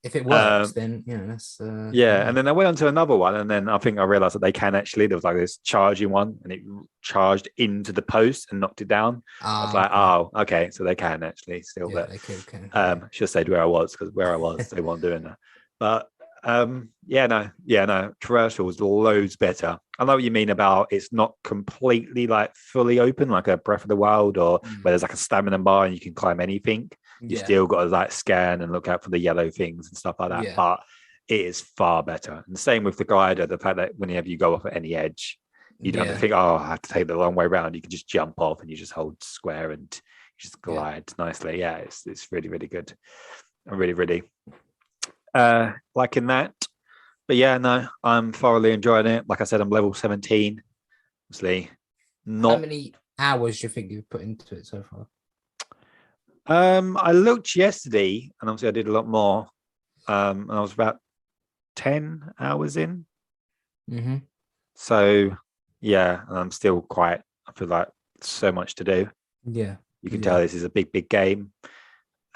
If it works, then that's And then I went on to another one, and then I think I realized that they can actually. There was like this charging one, and it charged into the post and knocked it down. I was like, oh, okay, so they can actually still. Yeah, but they can. should have said where I was, because where I was, they weren't doing that. But Traversal was loads better. I know what you mean about it's not completely like fully open, like a Breath of the Wild, or where there's like a stamina bar and you can climb anything. You still got to like scan and look out for the yellow things and stuff like that. Yeah. But it is far better. And the same with the glider, the fact that whenever you go off at any edge, you don't have to think, I have to take the long way around. You can just jump off and you just hold square and you just glide nicely. Yeah, it's really, really good. I'm really, really liking that. But yeah, no, I'm thoroughly enjoying it. Like I said, I'm level 17. Obviously, not. How many hours do you think you've put into it so far? I looked yesterday, and obviously I did a lot more. And I was about 10 hours in. Mm-hmm. So yeah, and I'm still I feel like so much to do. Yeah. You can tell this is a big, big game.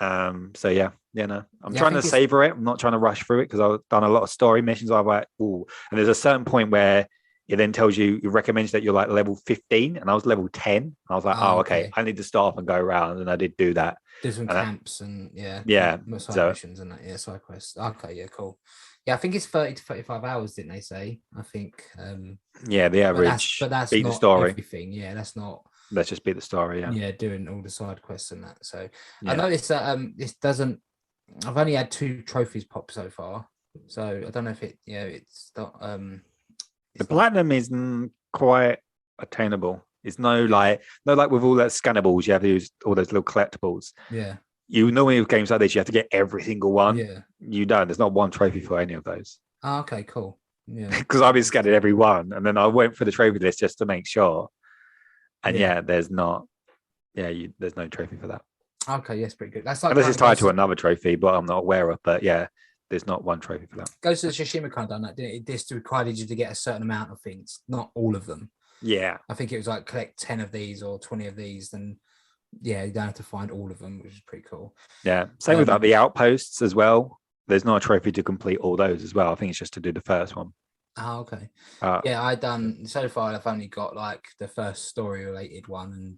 So yeah, no. I'm trying to savor it. I'm not trying to rush through it because I've done a lot of story missions. I'm like, ooh, and there's a certain point where it then tells you, it recommends that you're like level 15, and I was level 10. I was like, okay, I need to stop and go around, and I did do that. Do some camps and side missions and that, side quests. Okay, yeah, cool. Yeah, I think it's 30 to 35 hours, didn't they say? I think. The average. But that's beat not the story. Everything. Yeah, that's not. Let's just beat the story. Yeah. Yeah, doing all the side quests and that. So I noticed that this doesn't. I've only had 2 trophies pop so far, so I don't know if it's not. The platinum is quite attainable. It's no like with all that scannables, you have to use all those little collectibles. Yeah. You normally with games like this, you have to get every single one. Yeah. You don't. There's not one trophy for any of those. Oh, okay, cool. Yeah. Because I've been scanning every one, and then I went for the trophy list just to make sure. And there's not. Yeah, there's no trophy for that. Okay, yes, pretty good. That's like unless it's tied to another trophy, but I'm not aware of. But yeah, there's not one trophy for that. Ghost of Tsushima kind of done that, didn't it? This required you to get a certain amount of things, not all of them. Yeah. I think it was like collect 10 of these or 20 of these, then you don't have to find all of them, which is pretty cool. Yeah. Same with like the outposts as well. There's not a trophy to complete all those as well. I think it's just to do the first one. Oh, okay. I done so far. I've only got like the first story related one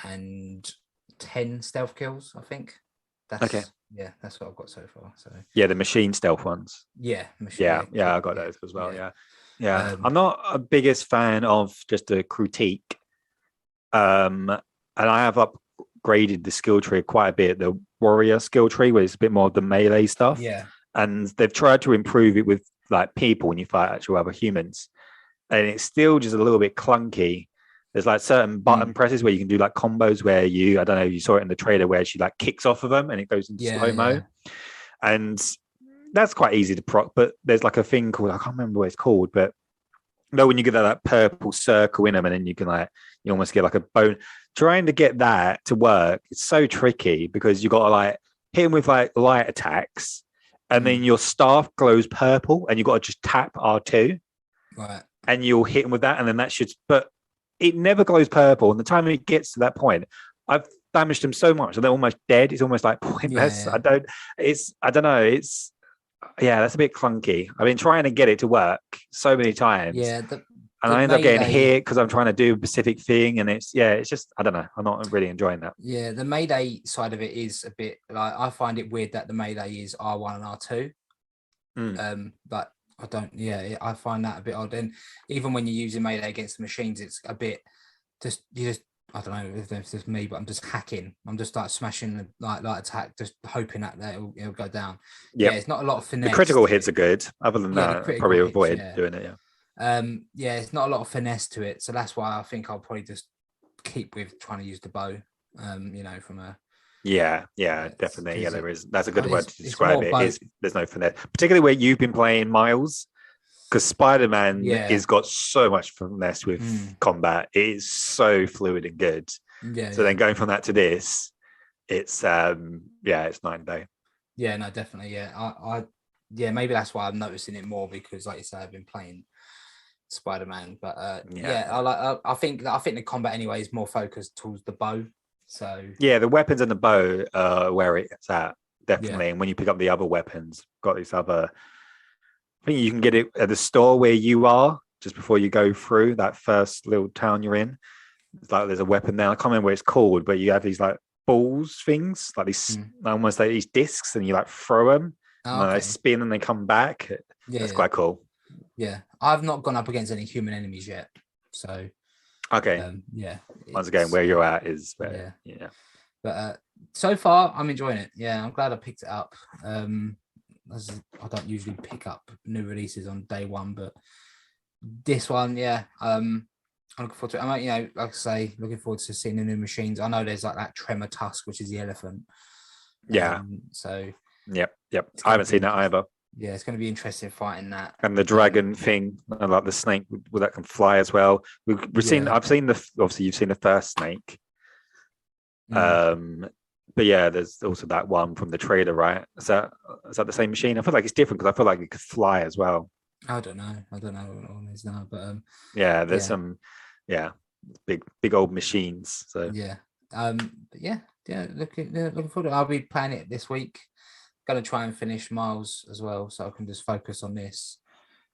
and 10 stealth kills, I think. That's okay. Yeah, that's what I've got so far. So yeah, the machine stealth ones. Yeah, I got those as well. Yeah. I'm not a biggest fan of just a critique. And I have upgraded the skill tree quite a bit. The warrior skill tree, where it's a bit more of the melee stuff. Yeah. And they've tried to improve it with like people when you fight actual other humans, and it's still just a little bit clunky. There's like certain button presses where you can do like combos where I don't know if you saw it in the trailer, where she like kicks off of them and it goes into slow-mo. And that's quite easy to proc, but there's like a thing called, I can't remember what it's called, but when you get that purple circle in them, and then you can you almost get like a bone. Trying to get that to work, it's so tricky because you got to like hit him with like light attacks, and then your staff glows purple, and you got to just tap R2, right? And you'll hit him with that, and then that should. But it never glows purple, and the time it gets to that point, I've damaged them so much, and they're almost dead. It's almost like pointless. Yeah. I don't know. It's that's a bit clunky. I've been trying to get it to work so many times. Yeah. And I end up getting hit because I'm trying to do a specific thing, and it's just I don't know. I'm not really enjoying that. Yeah, the melee side of it is a bit like, I find it weird that the melee is R1 and R2. But I don't. Yeah, I find that a bit odd. And even when you're using melee against the machines, it's a bit I don't know if it's just me, but I'm just hacking. I'm just like smashing the light attack, just hoping that it'll go down. Yep. Yeah, it's not a lot of finesse. The critical hits are good. Other than that, probably avoid doing it. Yeah. It's not a lot of finesse to it, so that's why I think I'll probably just keep with trying to use the bow. From a definitely. Yeah, there is. That's a good word to describe it. There's no finesse, particularly where you've been playing Miles. because Spider-Man Yeah. is got so much finesse with combat. It is so fluid and good. Yeah. So then going from that to this, it's it's night and day. Yeah, no, definitely. Yeah, I maybe that's why I'm noticing it more, because, like you say, I've been playing Spider-Man. But I think the combat anyway is more focused towards the bow. So yeah, the weapons and the bow where it's at, definitely. And when you pick up the other weapons, got this other. I think you can get it at the store where you are just before you go through that first little town you're in. It's like there's a weapon there. I can't remember what it's called, but you have these like balls things, like these almost like these discs, and you like throw them and they spin and they come back. That's quite cool. Yeah, I've not gone up against any human enemies yet, so okay. Once again, where you're at is where, But so far, I'm enjoying it. Yeah, I'm glad I picked it up. I don't usually pick up new releases on day one, but this one, I'm looking forward to it. I'm like I say, looking forward to seeing the new machines. I know there's like that Tremor Tusk, which is the elephant. So yep. I haven't seen that either. Yeah, it's going to be interesting fighting that. And the dragon thing, like the snake that can fly as well. We've seen. I've seen obviously you've seen the first snake. But yeah, there's also that one from the trailer, right? Is that the same machine? I feel like it's different because I feel like it could fly as well. I don't know what one is now, but there's some big old machines. So looking forward to it. I'll be playing it this week. Gonna try and finish Miles as well, so I can just focus on this.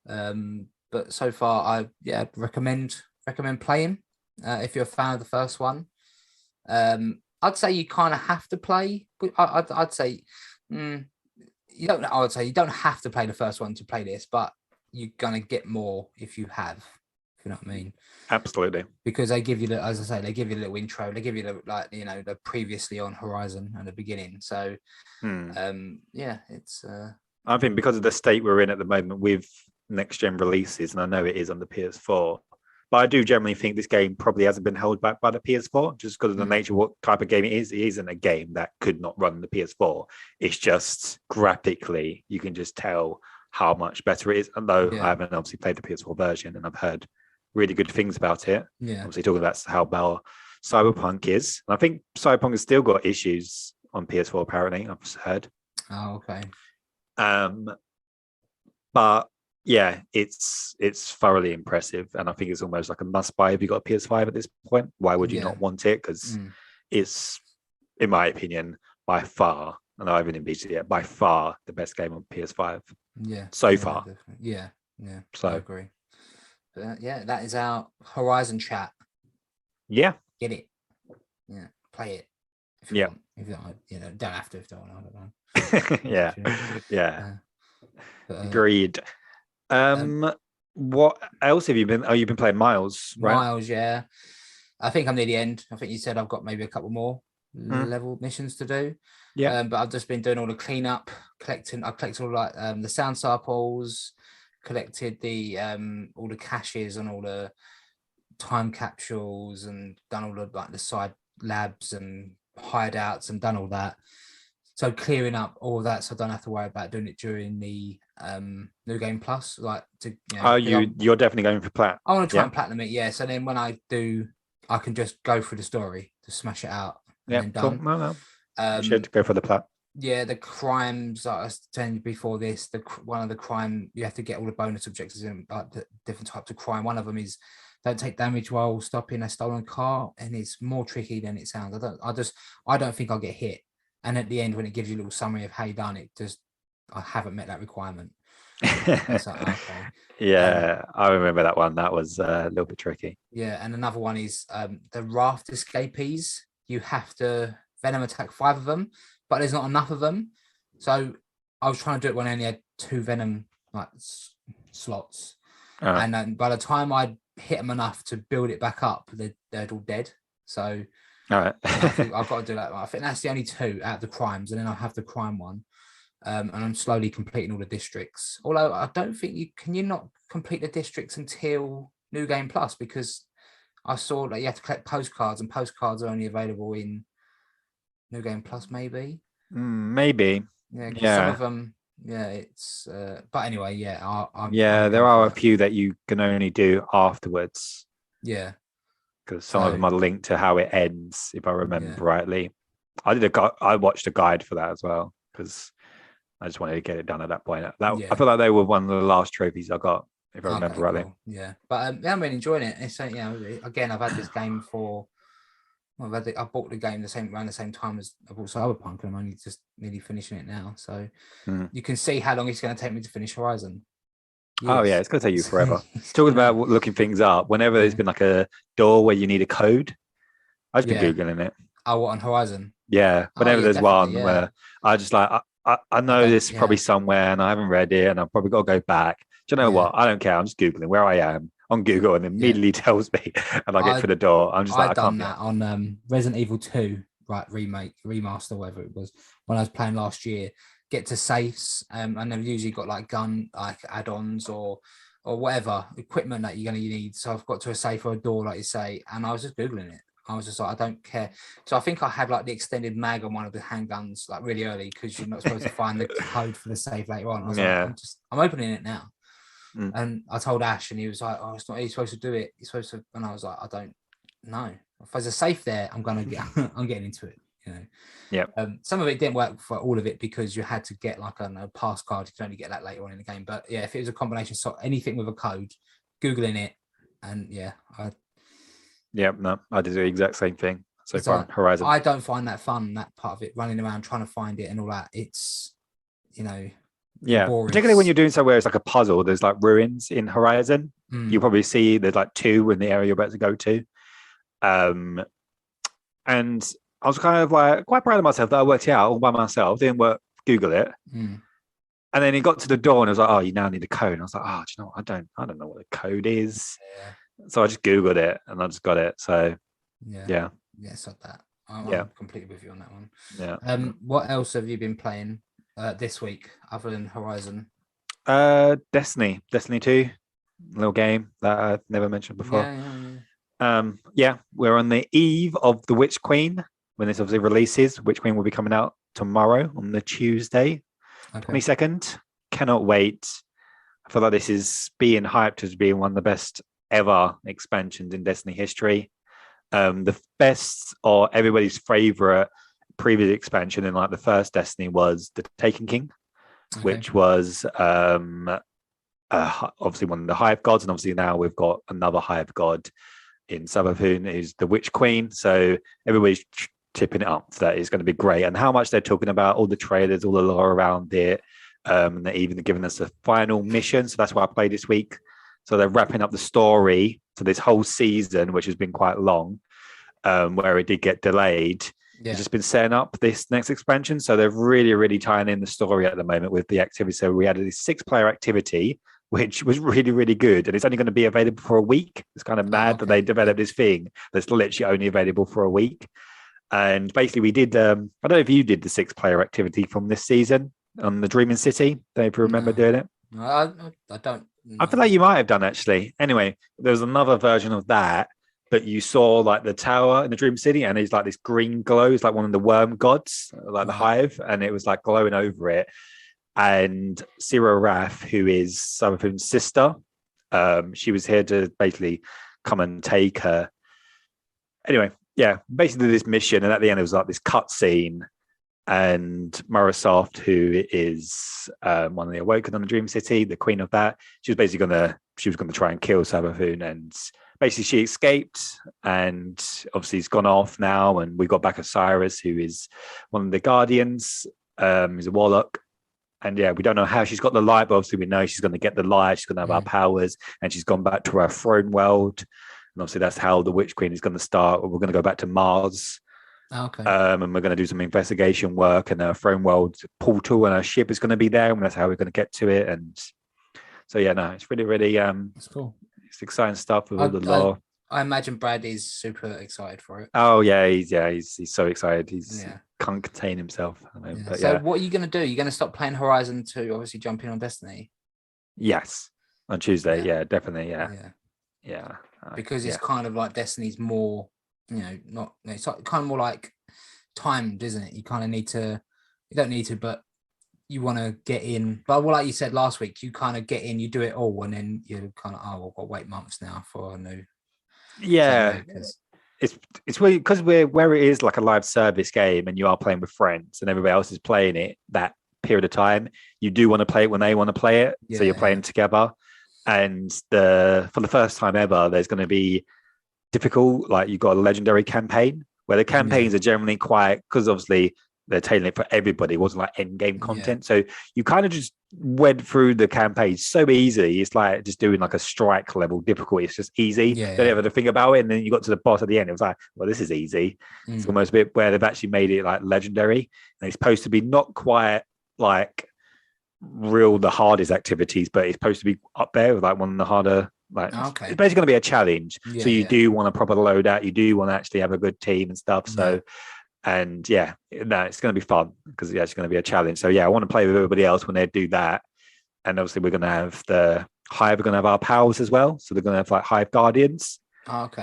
But so far, I recommend playing if you're a fan of the first one. I'd say you kind of have to play. I'd say you don't. I would say you don't have to play the first one to play this, but you're gonna get more if you have. If you know what I mean. Absolutely. Because they give you as I say, they give you a little intro. They give you the previously on Horizon at the beginning. So, it's. I think because of the state we're in at the moment with next gen releases, and I know it is on the PS4. But I do generally think this game probably hasn't been held back by the PS4 just because of the nature of what type of game it is. It isn't a game that could not run the PS4. It's just graphically, you can just tell how much better it is. Although I haven't obviously played the PS4 version and I've heard really good things about it. Yeah. Obviously talking about how well Cyberpunk is. And I think Cyberpunk has still got issues on PS4 apparently, I've heard. Oh, okay. But yeah, it's thoroughly impressive, and I think it's almost like a must-buy if you got a PS5 at this point. Why would you not want it? Because it's, in my opinion, by far, and I haven't beat it yet, by far the best game on PS5. Yeah, so far. Definitely. Yeah. So I agree. But that is our Horizon chat. Yeah, get it. Yeah, play it. If you want. If you don't, don't have to. If you don't, I don't know. Agreed. What else have you been? Oh, you've been playing Miles, right? Miles, yeah. I think I'm near the end. I think you said I've got maybe a couple more level missions to do. Yeah. But I've just been doing all the cleanup, collecting. I've collected all the sound samples, collected the all the caches and all the time capsules, and done all the the side labs and hideouts and done all that. So clearing up all of that, so I don't have to worry about doing it during the New Game Plus. You're definitely going for plat. I want to try and platinum it, yeah. So then when I do, I can just go through the story to smash it out. And then done. Cool. No. You should go for the plat. Yeah, the crimes that I was telling you before this, one of the crime, you have to get all the bonus objectives in the different types of crime. One of them is don't take damage while stopping a stolen car, and it's more tricky than it sounds. I don't think I'll get hit. And at the end, when it gives you a little summary of how you done it, I haven't met that requirement. Okay. Yeah, I remember that one. That was a little bit tricky. Yeah, and another one is the raft escapees. You have to venom attack 5 of them, but there's not enough of them. So I was trying to do it when I only had 2 venom slots, and then by the time I hit them enough to build it back up, they're all dead. So. All right. I've got to do that. I think that's the only 2 out of the crimes, and then I'll have the crime one. And I'm slowly completing all the districts. Although I don't think you not complete the districts until New Game Plus, because I saw that you have to collect postcards, and postcards are only available in New Game Plus, maybe. Maybe. Yeah. Some of them Yeah, it's. But anyway, yeah, there are a few that you can only do afterwards. Yeah, because some of them are linked to how it ends, if I remember rightly. I watched a guide for that as well because I just wanted to get it done at that point. I feel like they were one of the last trophies I got, if I remember rightly. Cool. Yeah, but I'm really enjoying it. It's again, I've had this game for. I bought the game around the same time as I bought Cyberpunk, and I'm only just nearly finishing it now. So you can see how long it's going to take me to finish Horizon. Years. Oh yeah, it's going to take you forever. Talking about looking things up. Whenever there's been like a door where you need a code, I've been googling it. Oh, what on Horizon? Yeah, whenever there's one where I just like I know this probably somewhere and I haven't read it and I've probably got to go back. Do you know what? I don't care. I'm just googling where I am on Google and it immediately tells me, and I get to the door. I'm just like, I can't. I've done that on Resident Evil 2, right? Remaster, whatever it was, when I was playing last year. Get to safes, and they've usually got like gun like add-ons or whatever equipment that you're going to need. So I've got to a safe or a door, like you say, and I was just googling it. I was just like, I don't care. So I think I had like the extended mag on one of the handguns like really early because you're not supposed to find the code for the safe later on. I was like, I'm opening it now. And I told Ash, and he was like, "Oh, it's not. He's supposed to do it. He's supposed to." And I was like, "I don't know. If there's a safe there, I'm getting into it." You know. Yeah. Some of it didn't work for all of it because you had to get like a pass card. You can only get that later on in the game. But yeah, if it was a combination, so anything with a code, googling it, and I did the exact same thing so far on Horizon. I don't find that fun. That part of it, running around trying to find it and all that. It's laborious. Particularly when you're doing somewhere it's like a puzzle. There's like ruins in Horizon. You probably see there's like 2 in the area you're about to go to. And I was kind of like quite proud of myself that I worked it out all by myself. Didn't Google it. And then it got to the door and I was like, "Oh, you now need a code." And I was like, "Oh, do you know what? I don't know what the code is." So I just Googled it and I just got it. So it's like that. I'm completely with you on that one. Yeah. What else have you been playing this week other than Horizon? Destiny 2, little game that I've never mentioned before. We're on the eve of the Witch Queen when this obviously releases. Witch Queen will be coming out tomorrow on the Tuesday, 22nd. Cannot wait. I feel like this is being hyped as being one of the best ever expansions in Destiny history. The best or everybody's favorite previous expansion in like the first Destiny was the Taken King, which was obviously one of the Hive gods, and obviously now we've got another Hive god in Cyberpunk who's the Witch Queen. So everybody's tipping it up that it's going to be great, and how much they're talking about all the trailers, all the lore around it. They're even giving us a final mission, so that's why I played this week. So they're wrapping up the story to this whole season, which has been quite long, where it did get delayed. It's just been setting up this next expansion. So they're really, really tying in the story at the moment with the activity. So we had this 6-player activity, which was really, really good. And it's only going to be available for a week. It's kind of mad that they developed this thing that's literally only available for a week. And basically we did, I don't know if you did the 6-player activity from this season on the Dreaming City. Don't you remember doing it? I don't. No. I feel like you might have done actually. Anyway, there was another version of that, but you saw like the tower in the Dream City, and it's like this green glow. It's like one of the worm gods, like the Hive, and it was like glowing over it. And Zero Wrath, who is Cyberpunk's sister, she was here to basically come and take her. Anyway, basically this mission, and at the end it was like this cutscene. And Marasoft, who is one of the Awoken on the Dream City, the queen of that, she was basically gonna try and kill Cyberpunk, and basically she escaped, and obviously he's gone off now, and we got back Osiris, who is one of the Guardians. He's a warlock, and we don't know how she's got the light, but obviously we know she's going to get the light. She's going to have our powers, and she's gone back to our throne world, and obviously that's how the Witch Queen is going to start. We're going to go back to Mars. And we're going to do some investigation work, and our throne world portal and our ship is going to be there, and that's how we're going to get to it. And so it's really, really it's cool. It's exciting stuff with all the lore. I imagine Brad is super excited for it. Oh he's so excited. He's can't contain himself. So what are you going to do? You're going to stop playing Horizon to obviously jump in on Destiny? Yes, on Tuesday. Definitely. Because it's kind of like Destiny's more. It's kind of more like timed, isn't it? You kind of need to, you don't need to, but you want to get in, but like you said last week, you kind of get in, you do it all, and then you're kind of, oh, I've got to wait months now for a new. Yeah, it's really because we're where it is like a live service game, and you are playing with friends, and everybody else is playing it that period of time. You do want to play it when they want to play it, so you're playing together. And for the first time ever, there's going to be difficult. Like you've got a legendary campaign where the campaigns are generally quite, because obviously they're tailoring it for everybody. It wasn't like end game content. So you kind of just went through the campaign so easy. It's like just doing like a strike level difficulty. It's just easy. Don't ever have to think about it. And then you got to the boss at the end. It was like, well, this is easy. It's almost a bit where they've actually made it like legendary. And it's supposed to be not quite like the hardest activities, but it's supposed to be up there with like one of the harder. Like it's basically going to be a challenge. So you do want a proper loadout. You do want to actually have a good team and stuff. So, and it's going to be fun because it's going to be a challenge. So I want to play with everybody else when they do that. And obviously we're going to have the Hive. We're going to have our powers as well. So they're going to have like Hive Guardians.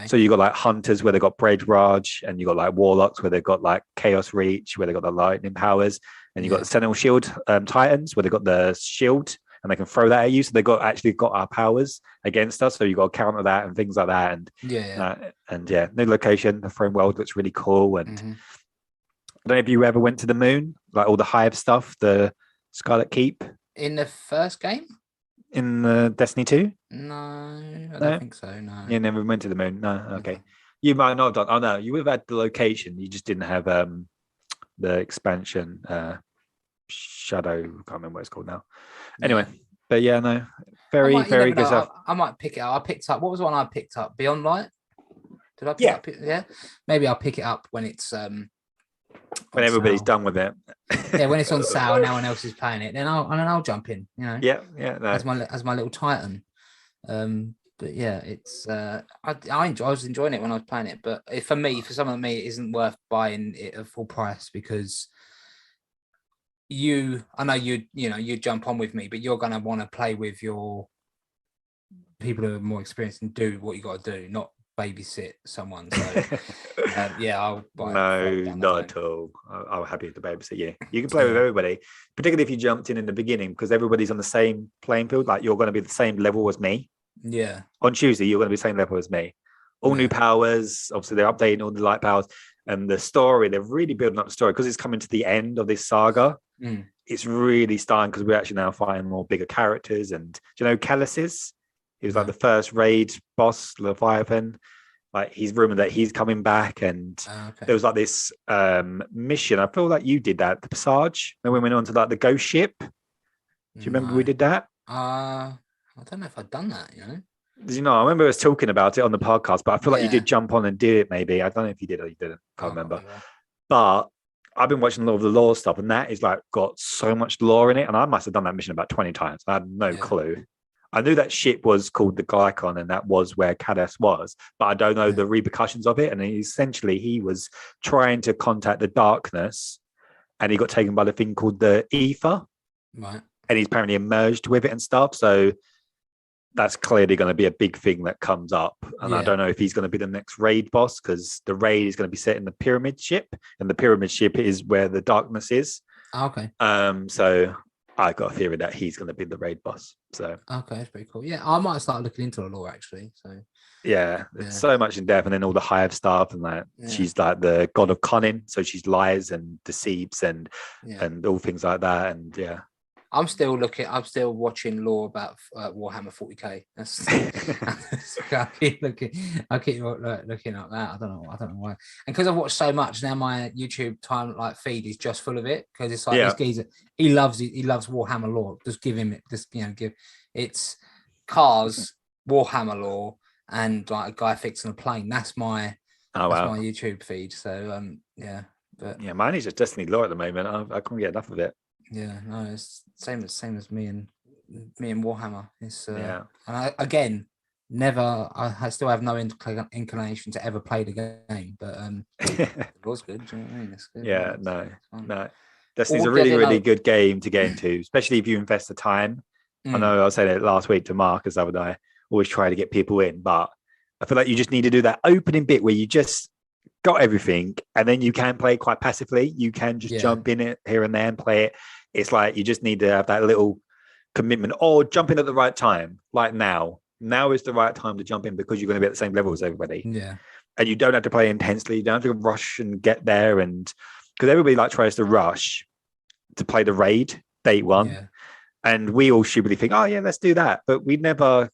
So you got like Hunters where they've got Braid Raj, and you got like Warlocks where they've got like Chaos Reach, where they've got the Lightning powers, and you got the Sentinel Shield Titans where they've got the shield. And they can throw that at you, so they actually got our powers against us. So you got to counter that and things like that. And new location. The Throne World looks really cool. And I don't know if you ever went to the moon, like all the Hive stuff, the Scarlet Keep in the first game in Destiny 2. No, I don't think so. No, you never went to the moon. No, okay. You might not have done. Oh no, you would have had the location. You just didn't have the expansion. Shadow, I can't remember what it's called now. Anyway, but very good stuff. I might pick it up. I picked up, what was the one I picked up? Beyond Light? Did I pick up? Yeah, maybe I'll pick it up when it's when everybody's done with it. When it's on sale and no one else is playing it, then I'll jump in. No. As my little Titan. But it's I was enjoying it when I was playing it, but for someone like me, it isn't worth buying it at full price because I know you jump on with me, but you're gonna want to play with your people who are more experienced and do what you got to do, not babysit someone. So I'll buy no, not at all. I'm happy to babysit you. You can play with everybody, particularly if you jumped in the beginning, because everybody's on the same playing field. Like you're going to be the same level as me. On Tuesday, you're going to be the same level as me. All new powers. Obviously, they're updating all the light powers. And the story, they're really building up the story because it's coming to the end of this saga. It's really starting because we're actually now fighting more bigger characters. And do you know Callisis? He was like the first raid boss, Leviathan. Like he's rumored that he's coming back. And there was like this mission. I feel like you did that, the Passage. Then we went on to like the ghost ship. Do you remember we did that? I don't know if I'd done that, I remember us talking about it on the podcast, but I feel like you did jump on and do it maybe. I don't know if you did or you didn't. Can't remember. But I've been watching a lot of the lore stuff, and that is like got so much lore in it. And I must have done that mission about 20 times. I had no clue. I knew that ship was called the Glycon, and that was where Kadas was, but I don't know the repercussions of it. And essentially, he was trying to contact the darkness, and he got taken by the thing called the Ether. Right. And he's apparently emerged with it and stuff. So that's clearly going to be a big thing that comes up. And I don't know if he's going to be the next raid boss, because the raid is going to be set in the pyramid ship, and the pyramid ship is where the darkness is. Okay. So I got a theory that he's going to be the raid boss. So okay, that's pretty cool. Yeah, I might start looking into the lore actually. So it's so much in depth, and then all the Hive stuff, and like she's like the god of cunning, so she's lies and deceives and all things like that. And I'm still watching lore about Warhammer 40k. I keep looking at that. I don't know why. And because I've watched so much now, my YouTube feed is just full of it. Because it's like this geezer, he loves Warhammer lore. Just give him it. Give it's cars, Warhammer lore, and like a guy fixing a plane. That's my my YouTube feed. So mine is just Destiny lore at the moment. I can't get enough of it. Yeah, no, it's same as me and Warhammer. It's and I still have no inclination to ever play the game, but it was good. Do you know what I mean? It's good. Yeah, no. Destiny's a really good game to get into, especially if you invest the time. I know I was saying it last week to Mark, as I always try to get people in, but I feel like you just need to do that opening bit where you just got everything, and then you can play it quite passively. You can just jump in it here and there and play it. It's like you just need to have that little commitment or jump in at the right time. Like now is the right time to jump in because you're going to be at the same level as everybody. Yeah. And you don't have to play intensely. You don't have to rush and get there. And because everybody like tries to rush to play the raid day one. Yeah. And we all stupidly think, oh yeah, let's do that. But we never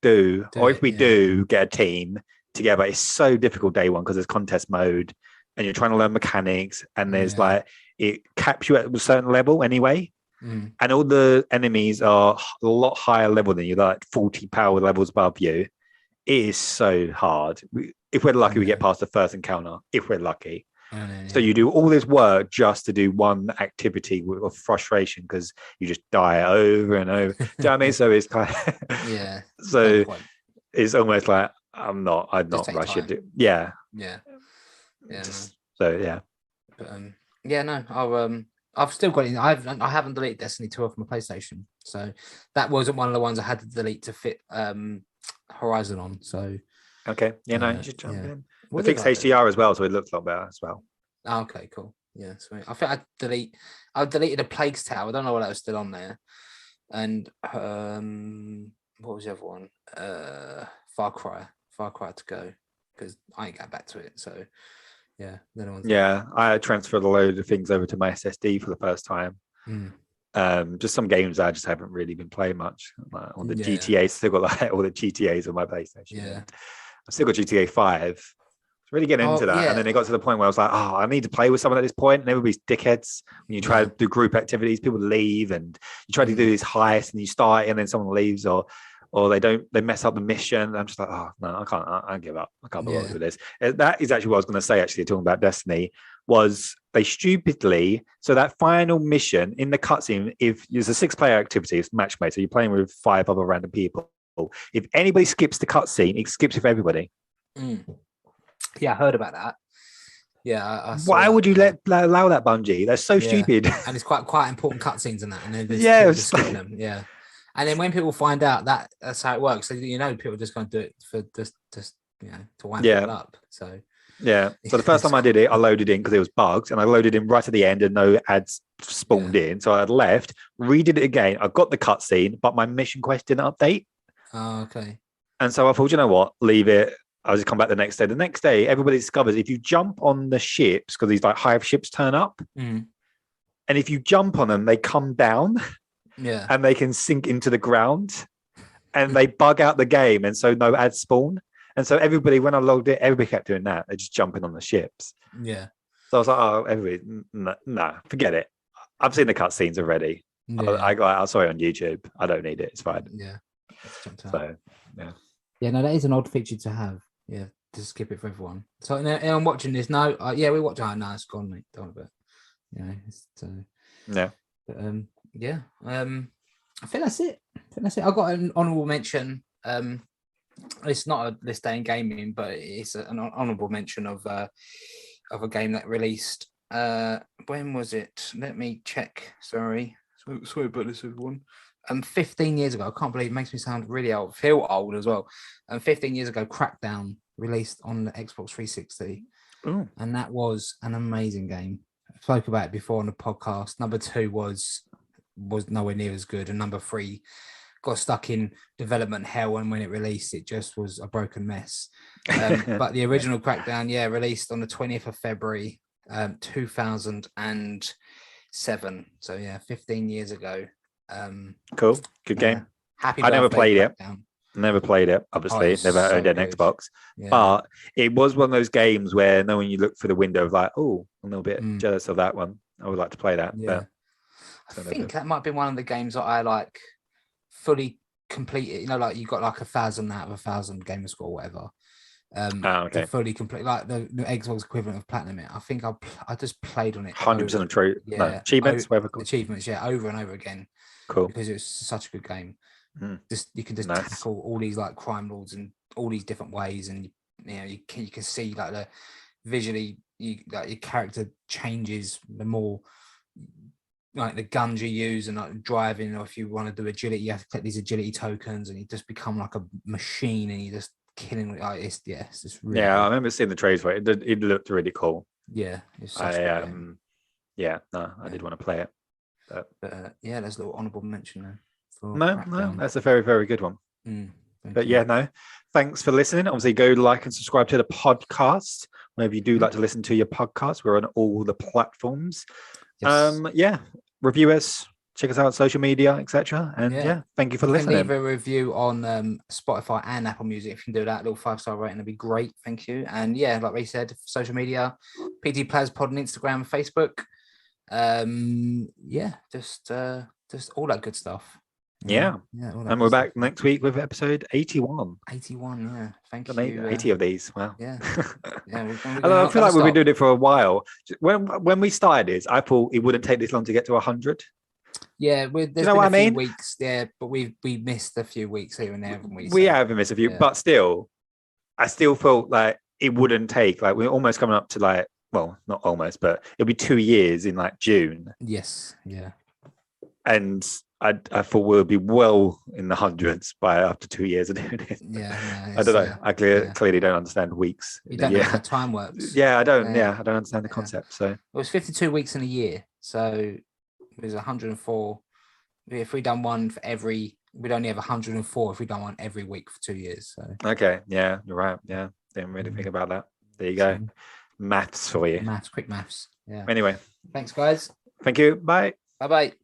do. Or if we do get a team together, it's so difficult day one because there's contest mode and you're trying to learn mechanics and there's like, it caps you at a certain level anyway. And all the enemies are a lot higher level than you, like 40 power levels above you. It is so hard. If we're lucky, we get past the first encounter, if we're lucky. So you do all this work just to do one activity of frustration because you just die over and over. Do you know what I mean? So it's kind of So it's almost like I'd not rush it. Yeah. So yeah. But, I've still got it. I haven't deleted Destiny 2 off my PlayStation, so that wasn't one of the ones I had to delete to fit Horizon on. So okay, you should jump in. We fixed HDR as well, so it looks a lot better as well. Oh, okay, cool. Yeah, sweet. I think I deleted a Plague's Tale. I don't know why that was still on there. And what was the other one? Far Cry to go because I ain't got back to it. So yeah, I transferred a load of things over to my SSD for the first time. Just some games I just haven't really been playing much. Like on the GTA, still got like all the GTAs on my PlayStation. Yeah, I've still got GTA 5. Really getting into that, and then it got to the point where I was like, "Oh, I need to play with someone at this point." And everybody's dickheads. When you try to do group activities, people leave, and you try to do this heist, and you start, and then someone leaves, or they mess up the mission. I'm just like, "Oh no, I can't. I give up. I can't bother with this." That is actually what I was going to say. Actually, talking about Destiny, was they stupidly so that final mission in the cutscene, if there's a 6-player activity, it's match made, so you're playing with 5 other random people. If anybody skips the cutscene, it skips with everybody. Yeah, I heard about that. Yeah, I saw why that. would you allow that, Bungie? They're so stupid. And it's quite important cutscenes in that, and then just skipping them. Yeah, and then when people find out that's how it works, so people just going to do it for just to wind people up. So so the first time I did it, I loaded in because it was bugged, and I loaded in right at the end, and no ads spawned in. So I had left, redid it again. I got the cutscene, but my mission quest didn't update. Oh, okay. And so I thought, you know what, leave it. I'll just come back the next day. The next day, everybody discovers if you jump on the ships, because these like hive ships turn up, and if you jump on them, they come down, and they can sink into the ground, and they bug out the game, and so no ads spawn. And so everybody, when I logged it, everybody kept doing that. They're just jumping on the ships. Yeah. So I was like, oh, everybody, no, forget it. I've seen the cutscenes already. I saw it on YouTube. I don't need it. It's fine. Yeah. So yeah. Yeah, no, that is an odd feature to have. Yeah, to skip it for everyone. So I'm watching this. No, we watch. Oh, no, it's gone, mate. Don't worry about it. I think that's it. I've got an honourable mention. It's not a this day in gaming, but it's an honourable mention of a game that released. When was it? Let me check. Sorry about this, everyone. 15 years ago, I can't believe it makes me sound really old, feel old as well. 15 years ago, Crackdown released on the Xbox 360. Ooh. And that was an amazing game. I spoke about it before on the podcast. Number 2 was nowhere near as good, and number 3 got stuck in development hell, and when it released, it just was a broken mess. But the original Crackdown, released on the 20th of February, 2007. So 15 years ago. Cool, good game. Happy I never played Crackdown. it. Never played it. Obviously, never owned an Xbox. Yeah. But it was one of those games where, when you look through the window of like, oh, I'm a little bit jealous of that one. I would like to play that. Yeah, I think that might be one of the games that I like fully completed. Like you got like 1,000 out of 1,000 gamer score, or whatever. To fully complete, like the Xbox equivalent of platinum. I think I just played on it 100% of true. Achievements, achievements, over and over again. Cool, because it was such a good game. You can just tackle all these like crime lords in all these different ways, and you can see like the visually, your character changes the more like the guns you use, and like driving, or if you want to do agility, you have to collect these agility tokens, and you just become like a machine, and you just killing. It's just really I remember seeing the trailers for it. It looked really cool. Yeah, it's such a good game. I did want to play it. Yeah, there's a little honourable mention there. No, that's a very, very good one. But yeah, no, thanks for listening. Obviously, go like and subscribe to the podcast. Whenever you do like to listen to your podcast, we're on all the platforms. Yes. Review us, check us out on social media, etc. And thank you for listening. You can leave a review on Spotify and Apple Music. If you can do that, a little 5-star rating, that'd be great. Thank you. And like we said, social media, PT Players Pod on Instagram, Facebook. Just all that good stuff. And we're back next week with episode 81. 81, Thank you. 80 of these. Wow. Yeah. I feel like we've been doing it for a while. When we started this, I thought it wouldn't take this long to get to 100. Yeah, there's been a few weeks, but we missed a few weeks here and there, haven't we? We have missed a few, but still, I still felt like it wouldn't take. Like we're almost coming up to well, not almost, but it'll be 2 years in June. Yes, yeah. And I thought we'll be well in the hundreds by after 2 years of doing it. I don't know. I clearly don't understand weeks. You don't know how time works. I don't. I don't understand the concept. So it was 52 weeks in a year. So it was 104. If we done one for every, we'd only have 104 if we done one every week for 2 years. So okay, you're right. Didn't really think about that. There you go. Maths for you. Quick maths. Yeah. Anyway, thanks, guys. Thank you. Bye. Bye.